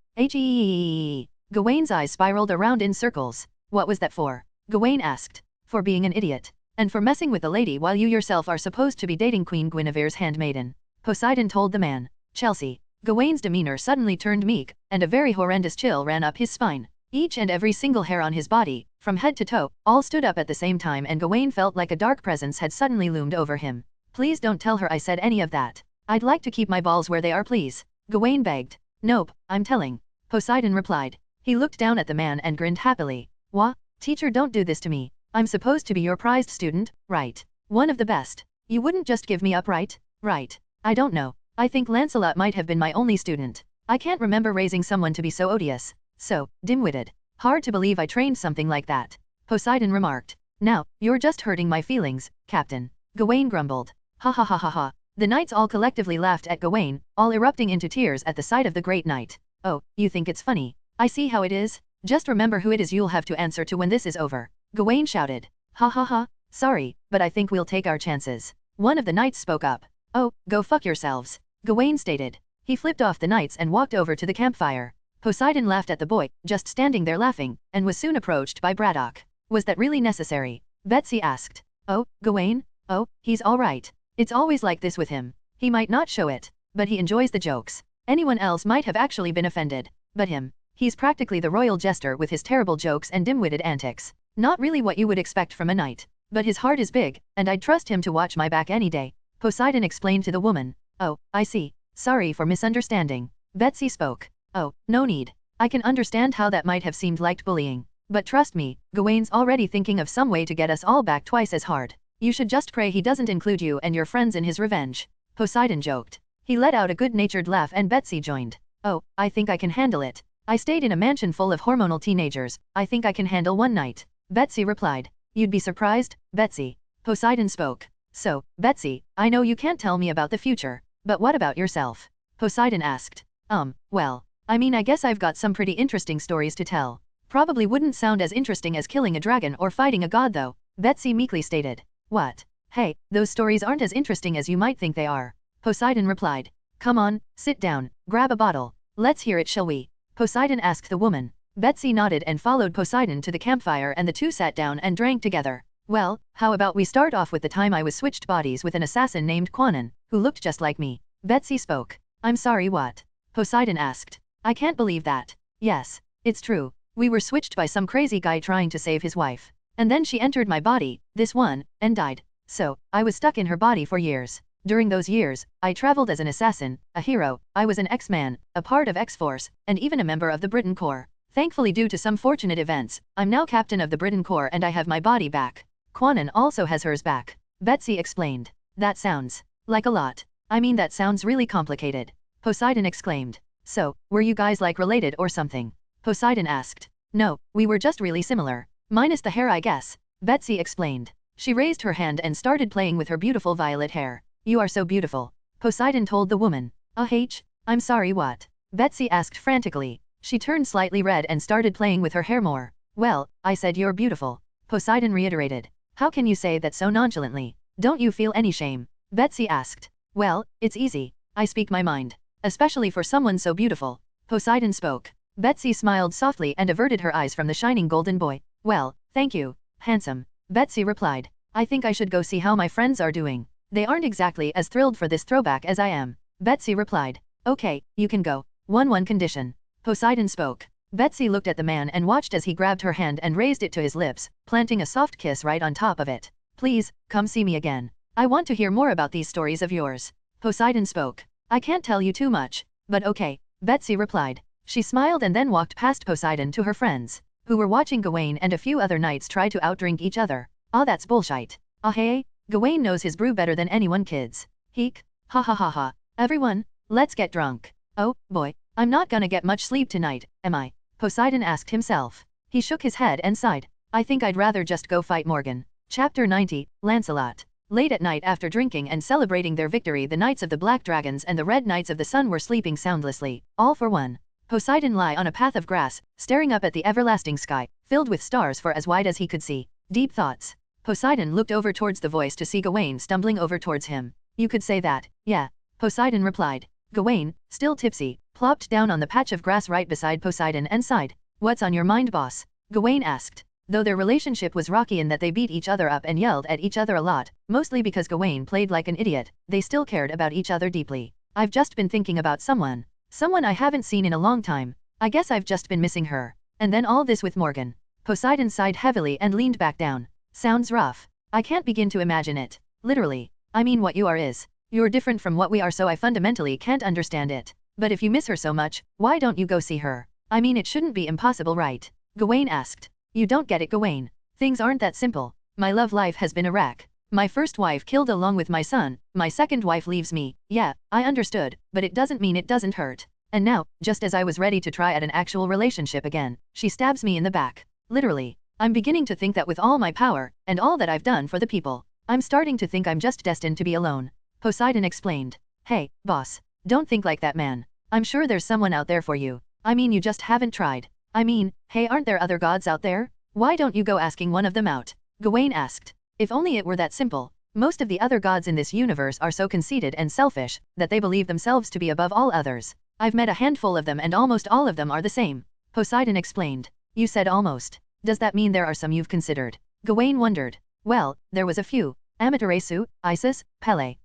Gawain's eyes spiraled around in circles. What was that for? Gawain asked. For being an idiot. And for messing with a lady while you yourself are supposed to be dating Queen Guinevere's handmaiden. Poseidon told the man. Chelsea. Gawain's demeanor suddenly turned meek, and a very horrendous chill ran up his spine. Each and every single hair on his body, from head to toe, all stood up at the same time, and Gawain felt like a dark presence had suddenly loomed over him. Please don't tell her I said any of that. I'd like to keep my balls where they are, please. Gawain begged. Nope, I'm telling. Poseidon replied. He looked down at the man and grinned happily. Wha? Teacher, don't do this to me. I'm supposed to be your prized student, right? One of the best. You wouldn't just give me up, right? Right. I don't know. I think Lancelot might have been my only student. I can't remember raising someone to be so odious. So dim-witted. Hard to believe I trained something like that. Poseidon remarked. Now, you're just hurting my feelings, Captain. Gawain grumbled. Ha ha ha ha ha. The knights all collectively laughed at Gawain, all erupting into tears at the sight of the great knight. Oh, you think it's funny? I see how it is. Just remember who it is you'll have to answer to when this is over. Gawain shouted. Ha ha ha. Sorry, but I think we'll take our chances. One of the knights spoke up. Oh, go fuck yourselves. Gawain stated. He flipped off the knights and walked over to the campfire. Poseidon laughed at the boy, just standing there laughing, and was soon approached by Braddock. Was that really necessary? Betsy asked. Oh, Gawain? Oh, he's all right. It's always like this with him. He might not show it, but he enjoys the jokes. Anyone else might have actually been offended, but him. He's practically the royal jester with his terrible jokes and dim-witted antics. Not really what you would expect from a knight, but his heart is big, and I'd trust him to watch my back any day. Poseidon explained to the woman. Oh, I see. Sorry for misunderstanding. Betsy spoke. Oh, no need. I can understand how that might have seemed like bullying. But trust me, Gawain's already thinking of some way to get us all back twice as hard. You should just pray he doesn't include you and your friends in his revenge. Poseidon joked. He let out a good-natured laugh and Betsy joined. Oh, I think I can handle it. I stayed in a mansion full of hormonal teenagers. I think I can handle one night. Betsy replied. You'd be surprised, Betsy. Poseidon spoke. So, Betsy, I know you can't tell me about the future, but what about yourself? Poseidon asked. Well, I mean, I guess I've got some pretty interesting stories to tell. Probably wouldn't sound as interesting as killing a dragon or fighting a god though, Betsy meekly stated. What? Hey, those stories aren't as interesting as you might think they are. Poseidon replied. Come on, sit down, grab a bottle. Let's hear it, shall we? Poseidon asked the woman. Betsy nodded and followed Poseidon to the campfire, and the two sat down and drank together. Well, how about we start off with the time I was switched bodies with an assassin named Quanon, who looked just like me. Betsy spoke. I'm sorry, what? Poseidon asked. I can't believe that. Yes, it's true. We were switched by some crazy guy trying to save his wife. And then she entered my body, this one, and died. So, I was stuck in her body for years. During those years, I traveled as an assassin, a hero, I was an X-Man, a part of X-Force, and even a member of the Britain Corps. Thankfully, due to some fortunate events, I'm now captain of the Britain Corps and I have my body back. Quanon also has hers back. Betsy explained. That sounds like a lot. I mean, that sounds really complicated. Poseidon exclaimed. So, were you guys like related or something? Poseidon asked. No, we were just really similar. Minus the hair, I guess. Betsy explained. She raised her hand and started playing with her beautiful violet hair. You are so beautiful. Poseidon told the woman. I'm sorry, what? Betsy asked frantically. She turned slightly red and started playing with her hair more. Well, I said you're beautiful. Poseidon reiterated. How can you say that so nonchalantly? Don't you feel any shame? Betsy asked. Well, it's easy. I speak my mind. Especially for someone so beautiful. Poseidon spoke. Betsy smiled softly and averted her eyes from the shining golden boy. Well, thank you, handsome. Betsy replied. I think I should go see how my friends are doing. They aren't exactly as thrilled for this throwback as I am. Betsy replied. Okay, you can go. One condition. Poseidon spoke. Betsy looked at the man and watched as he grabbed her hand and raised it to his lips, planting a soft kiss right on top of it. Please, come see me again. I want to hear more about these stories of yours. Poseidon spoke. I can't tell you too much, but okay, Betsy replied. She smiled and then walked past Poseidon to her friends, who were watching Gawain and a few other knights try to outdrink each other. Ah, that's bullshit. Ah hey, Gawain knows his brew better than anyone, kids. Heek, ha ha ha ha. Everyone, let's get drunk. Oh, boy, I'm not gonna get much sleep tonight, am I? Poseidon asked himself. He shook his head and sighed. I think I'd rather just go fight Morgan. Chapter 90, Lancelot. Late at night after drinking and celebrating their victory, the Knights of the Black Dragons and the Red Knights of the Sun were sleeping soundlessly, all for one. Poseidon lay on a path of grass, staring up at the everlasting sky, filled with stars for as wide as he could see. Deep thoughts. Poseidon looked over towards the voice to see Gawain stumbling over towards him. You could say that, yeah. Poseidon replied. Gawain, still tipsy, plopped down on the patch of grass right beside Poseidon and sighed. What's on your mind, boss? Gawain asked. Though their relationship was rocky in that they beat each other up and yelled at each other a lot, mostly because Gawain played like an idiot, they still cared about each other deeply. I've just been thinking about someone I haven't seen in a long time. I guess I've just been missing her. And then all this with Morgan. Poseidon sighed heavily and leaned back down. Sounds rough. I can't begin to imagine it. Literally. I mean, what you are is. You're different from what we are, so I fundamentally can't understand it. But if you miss her so much, why don't you go see her? I mean, it shouldn't be impossible, right? Gawain asked. You don't get it, Gawain. Things aren't that simple. My love life has been a wreck. My first wife killed along with my son, my second wife leaves me. Yeah, I understood, but it doesn't mean it doesn't hurt. And now, just as I was ready to try at an actual relationship again, she stabs me in the back. Literally. I'm beginning to think that with all my power, and all that I've done for the people, I'm starting to think I'm just destined to be alone. Poseidon explained. Hey, boss. Don't think like that, man. I'm sure there's someone out there for you. I mean, you just haven't tried. I mean, hey, aren't there other gods out there? Why don't you go asking one of them out? Gawain asked. If only it were that simple. Most of the other gods in this universe are so conceited and selfish, that they believe themselves to be above all others. I've met a handful of them and almost all of them are the same. Poseidon explained. You said almost. Does that mean there are some you've considered? Gawain wondered. Well, there was a few. Amaterasu, Isis, Pele.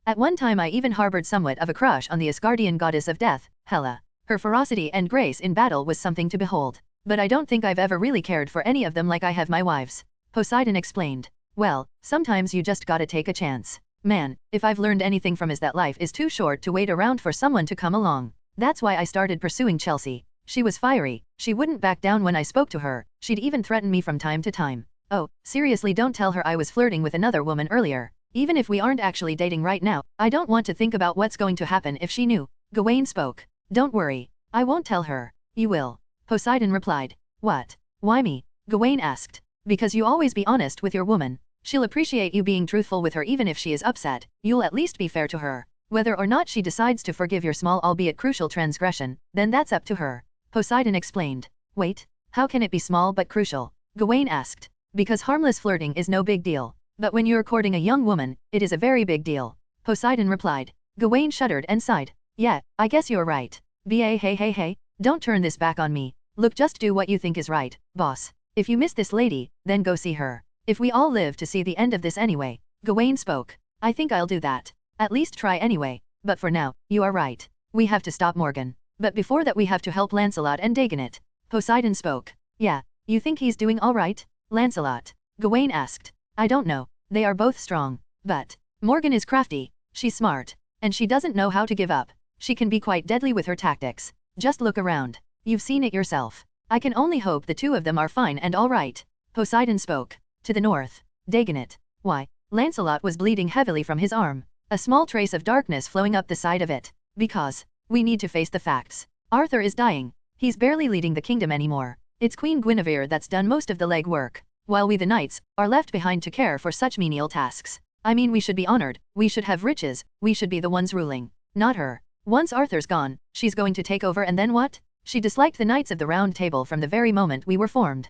At one time I even harbored somewhat of a crush on the Asgardian goddess of death, Hela. Her ferocity and grace in battle was something to behold. But I don't think I've ever really cared for any of them like I have my wives. Poseidon explained. Well, sometimes you just gotta take a chance. Man, if I've learned anything from is that life is too short to wait around for someone to come along. That's why I started pursuing Chelsea. She was fiery, she wouldn't back down when I spoke to her, she'd even threaten me from time to time. Oh, seriously, don't tell her I was flirting with another woman earlier. Even if we aren't actually dating right now, I don't want to think about what's going to happen if she knew. Gawain spoke. Don't worry. I won't tell her. You will. Poseidon replied. What? Why me? Gawain asked. Because you always be honest with your woman. She'll appreciate you being truthful with her even if she is upset. You'll at least be fair to her. Whether or not she decides to forgive your small albeit crucial transgression, then that's up to her. Poseidon explained. Wait, how can it be small but crucial? Gawain asked. Because harmless flirting is no big deal. But when you're courting a young woman, it is a very big deal. Poseidon replied. Gawain shuddered and sighed. Yeah, I guess you're right. Hey, don't turn this back on me. Look, just do what you think is right, boss. If you miss this lady, then go see her. If we all live to see the end of this anyway. Gawain spoke. I think I'll do that. At least try anyway. But for now, you are right. We have to stop Morgan. But before that we have to help Lancelot and Dagonet. Poseidon spoke. Yeah, you think he's doing all right? Lancelot. Gawain asked. I don't know. They are both strong. But Morgan is crafty. She's smart. And she doesn't know how to give up. She can be quite deadly with her tactics. Just look around. You've seen it yourself. I can only hope the two of them are fine and all right. Poseidon spoke. To the north. Dagonet. Why? Lancelot was bleeding heavily from his arm. A small trace of darkness flowing up the side of it. Because we need to face the facts. Arthur is dying. He's barely leading the kingdom anymore. It's Queen Guinevere that's done most of the legwork, while we the knights are left behind to care for such menial tasks. I mean, we should be honored, we should have riches, we should be the ones ruling, not her. Once Arthur's gone, she's going to take over and then what? She disliked the Knights of the Round Table from the very moment we were formed.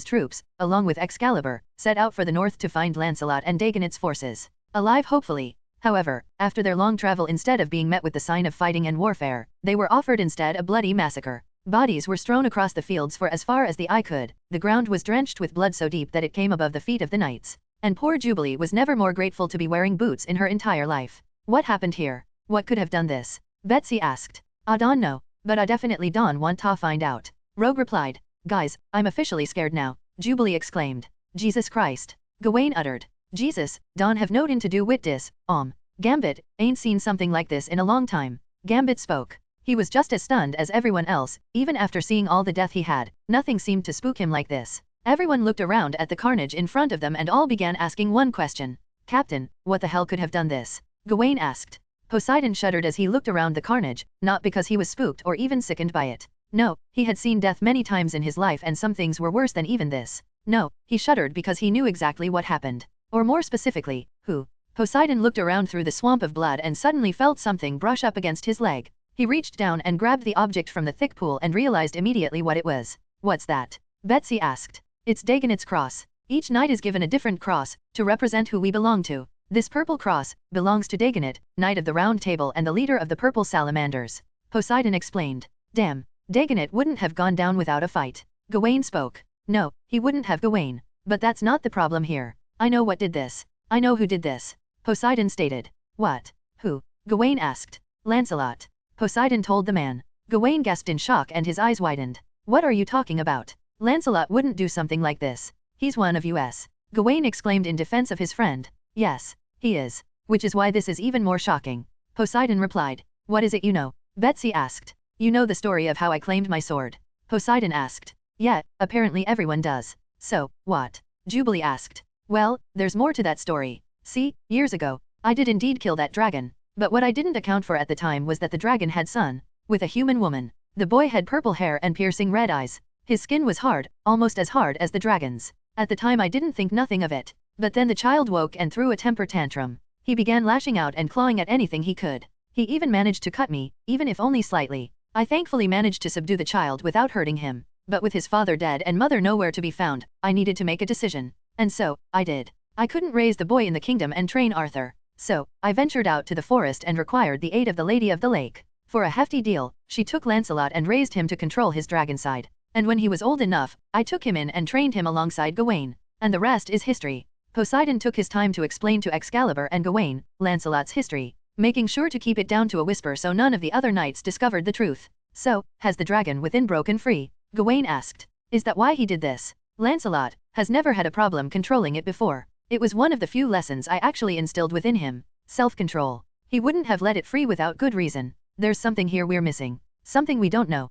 his troops, along with Excalibur, set out for the north to find Lancelot and Dagonet's forces. Alive hopefully. However, after their long travel, instead of being met with the sign of fighting and warfare, they were offered instead a bloody massacre. Bodies were strewn across the fields for as far as the eye could, the ground was drenched with blood so deep that it came above the feet of the knights. And poor Jubilee was never more grateful to be wearing boots in her entire life. What happened here? What could have done this? Betsy asked. I don't know, but I definitely don't want to find out. Rogue replied. Guys, I'm officially scared now, Jubilee exclaimed. Jesus Christ. Gawain uttered. Jesus, don't have nothing to do with this, Gambit, ain't seen something like this in a long time. Gambit spoke. He was just as stunned as everyone else, even after seeing all the death he had, nothing seemed to spook him like this. Everyone looked around at the carnage in front of them and all began asking one question. Captain, what the hell could have done this? Gawain asked. Poseidon shuddered as he looked around the carnage, not because he was spooked or even sickened by it. No, he had seen death many times in his life and some things were worse than even this. No, he shuddered because he knew exactly what happened. Or more specifically, who. Poseidon looked around through the swamp of blood and suddenly felt something brush up against his leg. He reached down and grabbed the object from the thick pool and realized immediately what it was. What's that? Betsy asked. It's Dagonet's cross. Each knight is given a different cross, to represent who we belong to. This purple cross belongs to Dagonet, Knight of the Round Table and the leader of the Purple Salamanders. Poseidon explained. Damn, Dagonet wouldn't have gone down without a fight. Gawain spoke. No, he wouldn't have Gawain. But that's not the problem here. I know what did this. I know who did this. Poseidon stated. What? Who? Gawain asked. Lancelot. Poseidon told the man. Gawain gasped in shock and his eyes widened. What are you talking about? Lancelot wouldn't do something like this. He's one of us. Gawain exclaimed in defense of his friend. Yes, he is. Which is why this is even more shocking. Poseidon replied. What is it you know? Betsy asked. You know the story of how I claimed my sword? Poseidon asked. Yeah, apparently everyone does. So, what? Jubilee asked. Well, there's more to that story. See, years ago, I did indeed kill that dragon. But what I didn't account for at the time was that the dragon had son, with a human woman. The boy had purple hair and piercing red eyes. His skin was hard, almost as hard as the dragon's. At the time I didn't think nothing of it. But then the child woke and threw a temper tantrum. He began lashing out and clawing at anything he could. He even managed to cut me, even if only slightly. I thankfully managed to subdue the child without hurting him. But with his father dead and mother nowhere to be found, I needed to make a decision. And so, I did. I couldn't raise the boy in the kingdom and train Arthur. So, I ventured out to the forest and required the aid of the Lady of the Lake. For a hefty deal, she took Lancelot and raised him to control his dragon side. And when he was old enough, I took him in and trained him alongside Gawain. And the rest is history. Poseidon took his time to explain to Excalibur and Gawain, Lancelot's history, making sure to keep it down to a whisper so none of the other knights discovered the truth. So, has the dragon within broken free? Gawain asked. Is that why he did this? Lancelot has never had a problem controlling it before. It was one of the few lessons I actually instilled within him. Self-control. He wouldn't have let it free without good reason. There's something here we're missing. Something we don't know.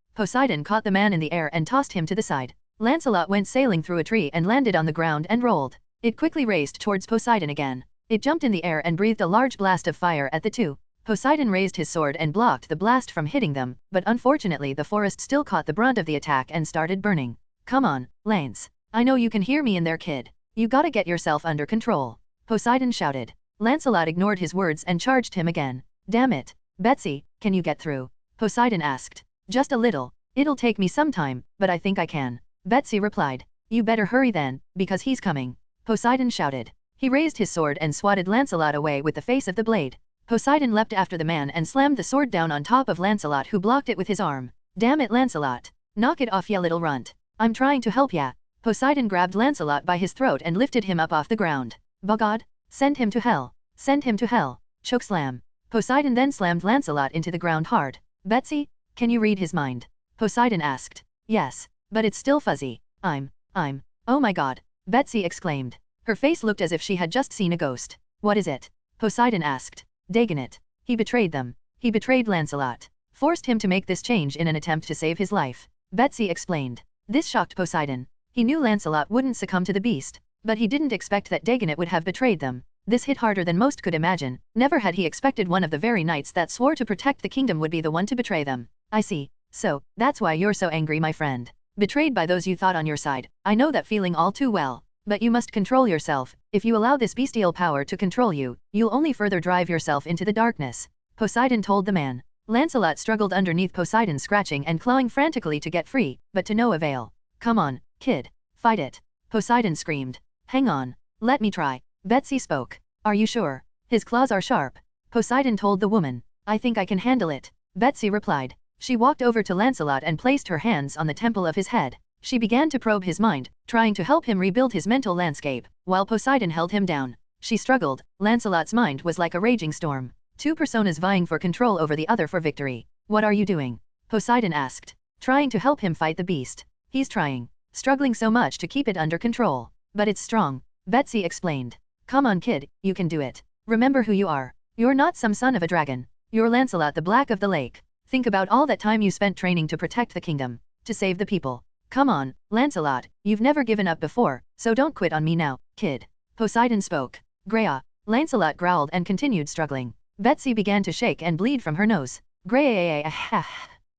Poseidon caught the man in the air and tossed him to the side. Lancelot went sailing through a tree and landed on the ground and rolled. It quickly raced towards Poseidon again. It jumped in the air and breathed a large blast of fire at the two. Poseidon raised his sword and blocked the blast from hitting them, but unfortunately the forest still caught the brunt of the attack and started burning. Come on, Lance. I know you can hear me in there, kid. You gotta get yourself under control. Poseidon shouted. Lancelot ignored his words and charged him again. Damn it. Betsy, can you get through? Poseidon asked. Just a little. It'll take me some time, but I think I can. Betsy replied. You better hurry then, because he's coming. Poseidon shouted. He raised his sword and swatted Lancelot away with the face of the blade. Poseidon leapt after the man and slammed the sword down on top of Lancelot, who blocked it with his arm. Damn it, Lancelot. Knock it off, ya little runt. I'm trying to help ya. Poseidon grabbed Lancelot by his throat and lifted him up off the ground. Bogod, send him to hell. Send him to hell. Chokeslam. Poseidon then slammed Lancelot into the ground hard. Betsy, can you read his mind? Poseidon asked. Yes, but it's still fuzzy. Oh my god. Betsy exclaimed. Her face looked as if she had just seen a ghost. What is it? Poseidon asked. Dagonet. He betrayed them. He betrayed Lancelot. Forced him to make this change in an attempt to save his life. Betsy explained. This shocked Poseidon. He knew Lancelot wouldn't succumb to the beast, but he didn't expect that Dagonet would have betrayed them. This hit harder than most could imagine. Never had he expected one of the very knights that swore to protect the kingdom would be the one to betray them. I see. So, that's why you're so angry, my friend. Betrayed by those you thought on your side. I know that feeling all too well. But you must control yourself. If you allow this bestial power to control you, you'll only further drive yourself into the darkness. Poseidon told the man. Lancelot struggled underneath Poseidon, scratching and clawing frantically to get free, but to no avail. Come on, kid. Fight it. Poseidon screamed. Hang on. Let me try. Betsy spoke. Are you sure? His claws are sharp. Poseidon told the woman. I think I can handle it. Betsy replied. She walked over to Lancelot and placed her hands on the temple of his head. She began to probe his mind, trying to help him rebuild his mental landscape, while Poseidon held him down. She struggled. Lancelot's mind was like a raging storm. Two personas vying for control over the other for victory. What are you doing? Poseidon asked. Trying to help him fight the beast. He's trying. Struggling so much to keep it under control. But it's strong. Betsy explained. Come on, kid, you can do it. Remember who you are. You're not some son of a dragon. You're Lancelot, the Black of the Lake. Think about all that time you spent training to protect the kingdom. To save the people. Come on, Lancelot, you've never given up before, so don't quit on me now, kid. Poseidon spoke. Greya. Lancelot growled and continued struggling. Betsy began to shake and bleed from her nose. Greya.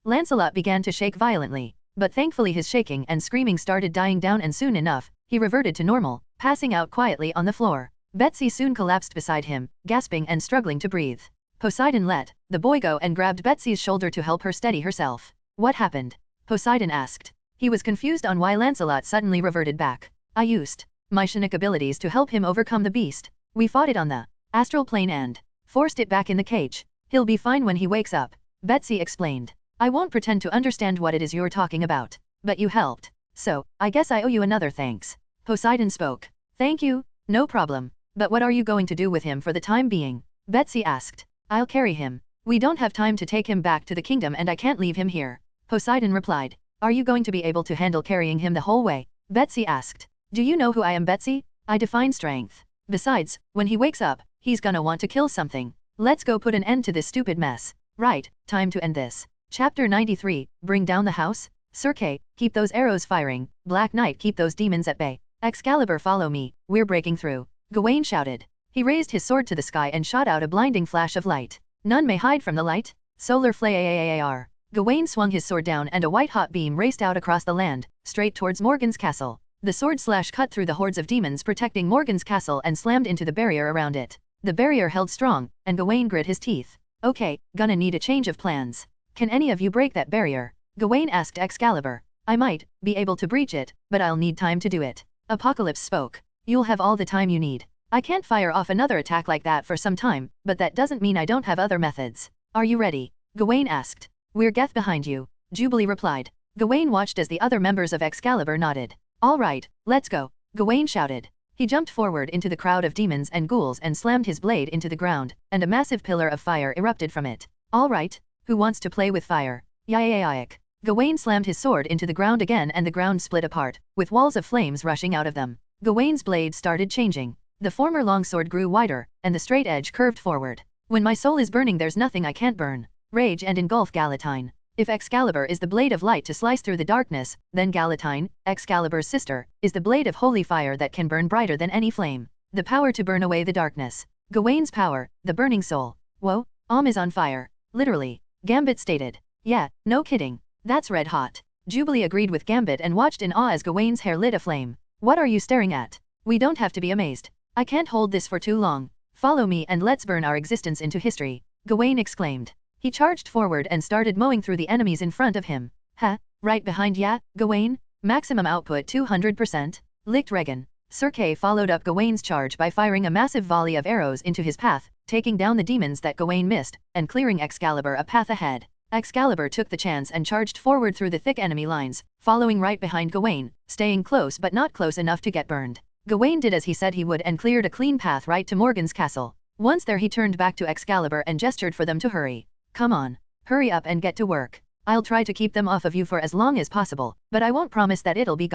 Lancelot began to shake violently, but thankfully his shaking and screaming started dying down, and soon enough, he reverted to normal, passing out quietly on the floor. Betsy soon collapsed beside him, gasping and struggling to breathe. Poseidon let the boy go and grabbed Betsy's shoulder to help her steady herself. What happened? Poseidon asked. He was confused on why Lancelot suddenly reverted back. I used my Chinook abilities to help him overcome the beast. We fought it on the astral plane and forced it back in the cage. He'll be fine when he wakes up. Betsy explained. I won't pretend to understand what it is you're talking about. But you helped. So, I guess I owe you another thanks. Poseidon spoke. Thank you, no problem. But what are you going to do with him for the time being? Betsy asked. I'll carry him. We don't have time to take him back to the kingdom, and I can't leave him here. Poseidon replied. Are you going to be able to handle carrying him the whole way? Betsy asked. Do you know who I am, Betsy? I define strength. Besides, when he wakes up, he's gonna want to kill something. Let's go put an end to this stupid mess. Right, time to end this. Chapter 93, Bring down the house? Sir Kay, keep those arrows firing. Black Knight, keep those demons at bay. Excalibur, follow me, we're breaking through. Gawain shouted. He raised his sword to the sky and shot out a blinding flash of light. None may hide from the light. Solar flare. Gawain swung his sword down and a white-hot beam raced out across the land, straight towards Morgan's castle. The sword slash cut through the hordes of demons protecting Morgan's castle and slammed into the barrier around it. The barrier held strong, and Gawain grit his teeth. Okay, gonna need a change of plans. Can any of you break that barrier? Gawain asked Excalibur. I might be able to breach it, but I'll need time to do it. Apocalypse spoke. You'll have all the time you need. I can't fire off another attack like that for some time, but that doesn't mean I don't have other methods. Are you ready? Gawain asked. We're Geth behind you, Jubilee replied. Gawain watched as the other members of Excalibur nodded. All right, let's go, Gawain shouted. He jumped forward into the crowd of demons and ghouls and slammed his blade into the ground, and a massive pillar of fire erupted from it. All right, who wants to play with fire? Yayak. Gawain slammed his sword into the ground again, and the ground split apart, with walls of flames rushing out of them. Gawain's blade started changing. The former longsword grew wider, and the straight edge curved forward. When my soul is burning, there's nothing I can't burn. Rage and engulf Galatine. If Excalibur is the blade of light to slice through the darkness, then Galatine, Excalibur's sister, is the blade of holy fire that can burn brighter than any flame. The power to burn away the darkness. Gawain's power, the burning soul. Whoa, is on fire. Literally, Gambit stated. Yeah, no kidding. That's red hot. Jubilee agreed with Gambit and watched in awe as Gawain's hair lit aflame. What are you staring at? We don't have to be amazed. I can't hold this for too long. Follow me and let's burn our existence into history, Gawain exclaimed. He charged forward and started mowing through the enemies in front of him. Huh? Right behind ya, Gawain? Maximum output 200%? Licked Regan. Sir Kay followed up Gawain's charge by firing a massive volley of arrows into his path, taking down the demons that Gawain missed, and clearing Excalibur a path ahead. Excalibur took the chance and charged forward through the thick enemy lines, following right behind Gawain, staying close but not close enough to get burned. Gawain did as he said he would and cleared a clean path right to Morgan's castle. Once there he turned back to Excalibur and gestured for them to hurry. Come on. Hurry up and get to work. I'll try to keep them off of you for as long as possible, but I won't promise that it'll be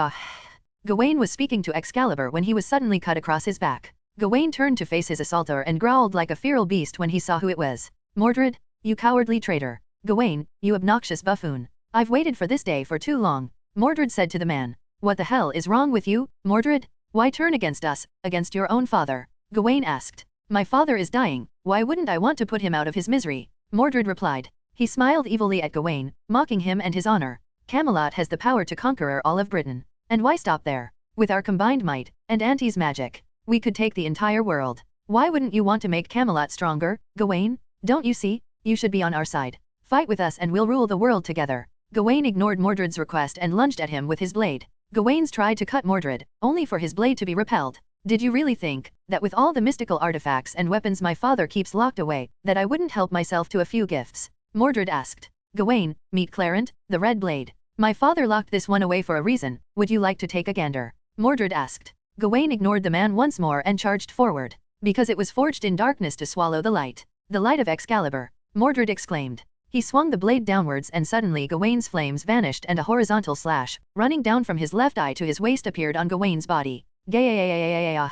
Gawain was speaking to Excalibur when he was suddenly cut across his back. Gawain turned to face his assaulter and growled like a feral beast when he saw who it was. Mordred, you cowardly traitor. Gawain, you obnoxious buffoon. I've waited for this day for too long, Mordred said to the man. What the hell is wrong with you, Mordred? Why turn against us, against your own father? Gawain asked. My father is dying, why wouldn't I want to put him out of his misery? Mordred replied. He smiled evilly at Gawain, mocking him and his honor. Camelot has the power to conquer all of Britain. And why stop there? With our combined might, and Auntie's magic, we could take the entire world. Why wouldn't you want to make Camelot stronger, Gawain? Don't you see? You should be on our side. Fight with us and we'll rule the world together. Gawain ignored Mordred's request and lunged at him with his blade. Gawain tried to cut Mordred, only for his blade to be repelled. Did you really think, that with all the mystical artifacts and weapons my father keeps locked away, that I wouldn't help myself to a few gifts? Mordred asked. Gawain, meet Clarent, the red blade. My father locked this one away for a reason, would you like to take a gander? Mordred asked. Gawain ignored the man once more and charged forward. Because it was forged in darkness to swallow the light. The light of Excalibur, Mordred exclaimed. He swung the blade downwards and suddenly Gawain's flames vanished and a horizontal slash, running down from his left eye to his waist appeared on Gawain's body. Gah!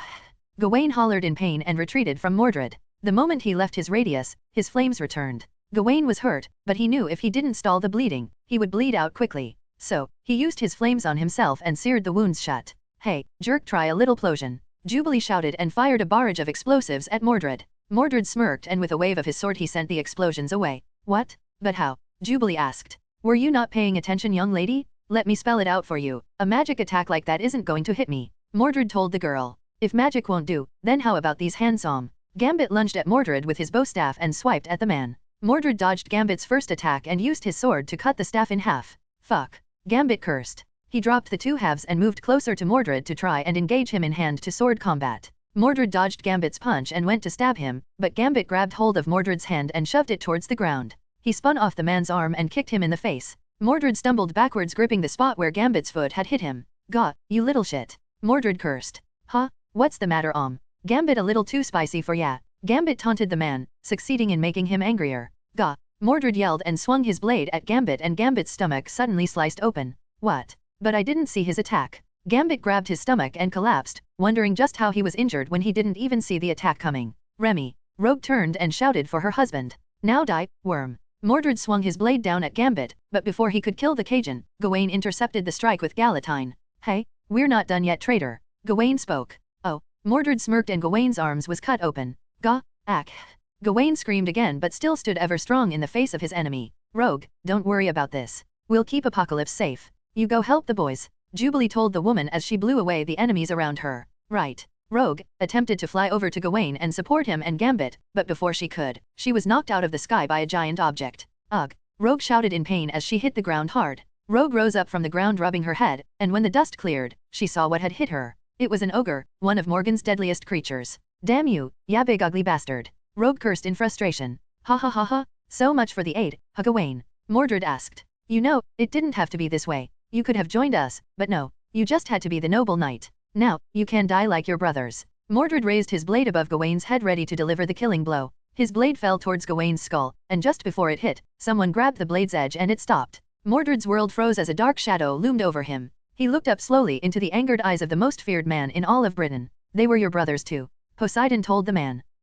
Gawain hollered in pain and retreated from Mordred. The moment he left his radius, his flames returned. Gawain was hurt, but he knew if he didn't stall the bleeding, he would bleed out quickly. So, he used his flames on himself and seared the wounds shut. Hey, jerk, try a little plosion. Jubilee shouted and fired a barrage of explosives at Mordred. Mordred smirked and with a wave of his sword he sent the explosions away. What? But how? Jubilee asked. Were you not paying attention, young lady? Let me spell it out for you. A magic attack like that isn't going to hit me, Mordred told the girl. If magic won't do, then how about these hands? Gambit lunged at Mordred with his bowstaff and swiped at the man. Mordred dodged Gambit's first attack and used his sword to cut the staff in half. Fuck. Gambit cursed. He dropped the two halves and moved closer to Mordred to try and engage him in hand-to-sword combat. Mordred dodged Gambit's punch and went to stab him, but Gambit grabbed hold of Mordred's hand and shoved it towards the ground. He spun off the man's arm and kicked him in the face. Mordred stumbled backwards, gripping the spot where Gambit's foot had hit him. Gah, you little shit. Mordred cursed. Huh? What's the matter, Gambit a little too spicy for ya. Gambit taunted the man, succeeding in making him angrier. Gah. Mordred yelled and swung his blade at Gambit and Gambit's stomach suddenly sliced open. What? But I didn't see his attack. Gambit grabbed his stomach and collapsed, wondering just how he was injured when he didn't even see the attack coming. Remy. Rogue turned and shouted for her husband. Now die, worm. Mordred swung his blade down at Gambit, but before he could kill the Cajun, Gawain intercepted the strike with Galatine. Hey, we're not done yet, traitor. Gawain spoke. Oh. Mordred smirked and Gawain's arms was cut open. Gah, ack. Gawain screamed again but still stood ever strong in the face of his enemy. Rogue, don't worry about this. We'll keep Apocalypse safe. You go help the boys, Jubilee told the woman as she blew away the enemies around her. Right. Rogue attempted to fly over to Gawain and support him and Gambit, but before she could, she was knocked out of the sky by a giant object. Ugh. Rogue shouted in pain as she hit the ground hard. Rogue rose up from the ground rubbing her head, and when the dust cleared, she saw what had hit her. It was an ogre, one of Morgan's deadliest creatures. Damn you, ya big ugly bastard. Rogue cursed in frustration. Ha ha ha ha, so much for the aid, Gawain. Mordred asked. You know, it didn't have to be this way. You could have joined us, but no, you just had to be the noble knight. Now, you can die like your brothers. Mordred raised his blade above Gawain's head ready to deliver the killing blow. His blade fell towards Gawain's skull, and just before it hit, someone grabbed the blade's edge and it stopped. Mordred's world froze as a dark shadow loomed over him. He looked up slowly into the angered eyes of the most feared man in all of Britain. They were your brothers too, Poseidon told the man.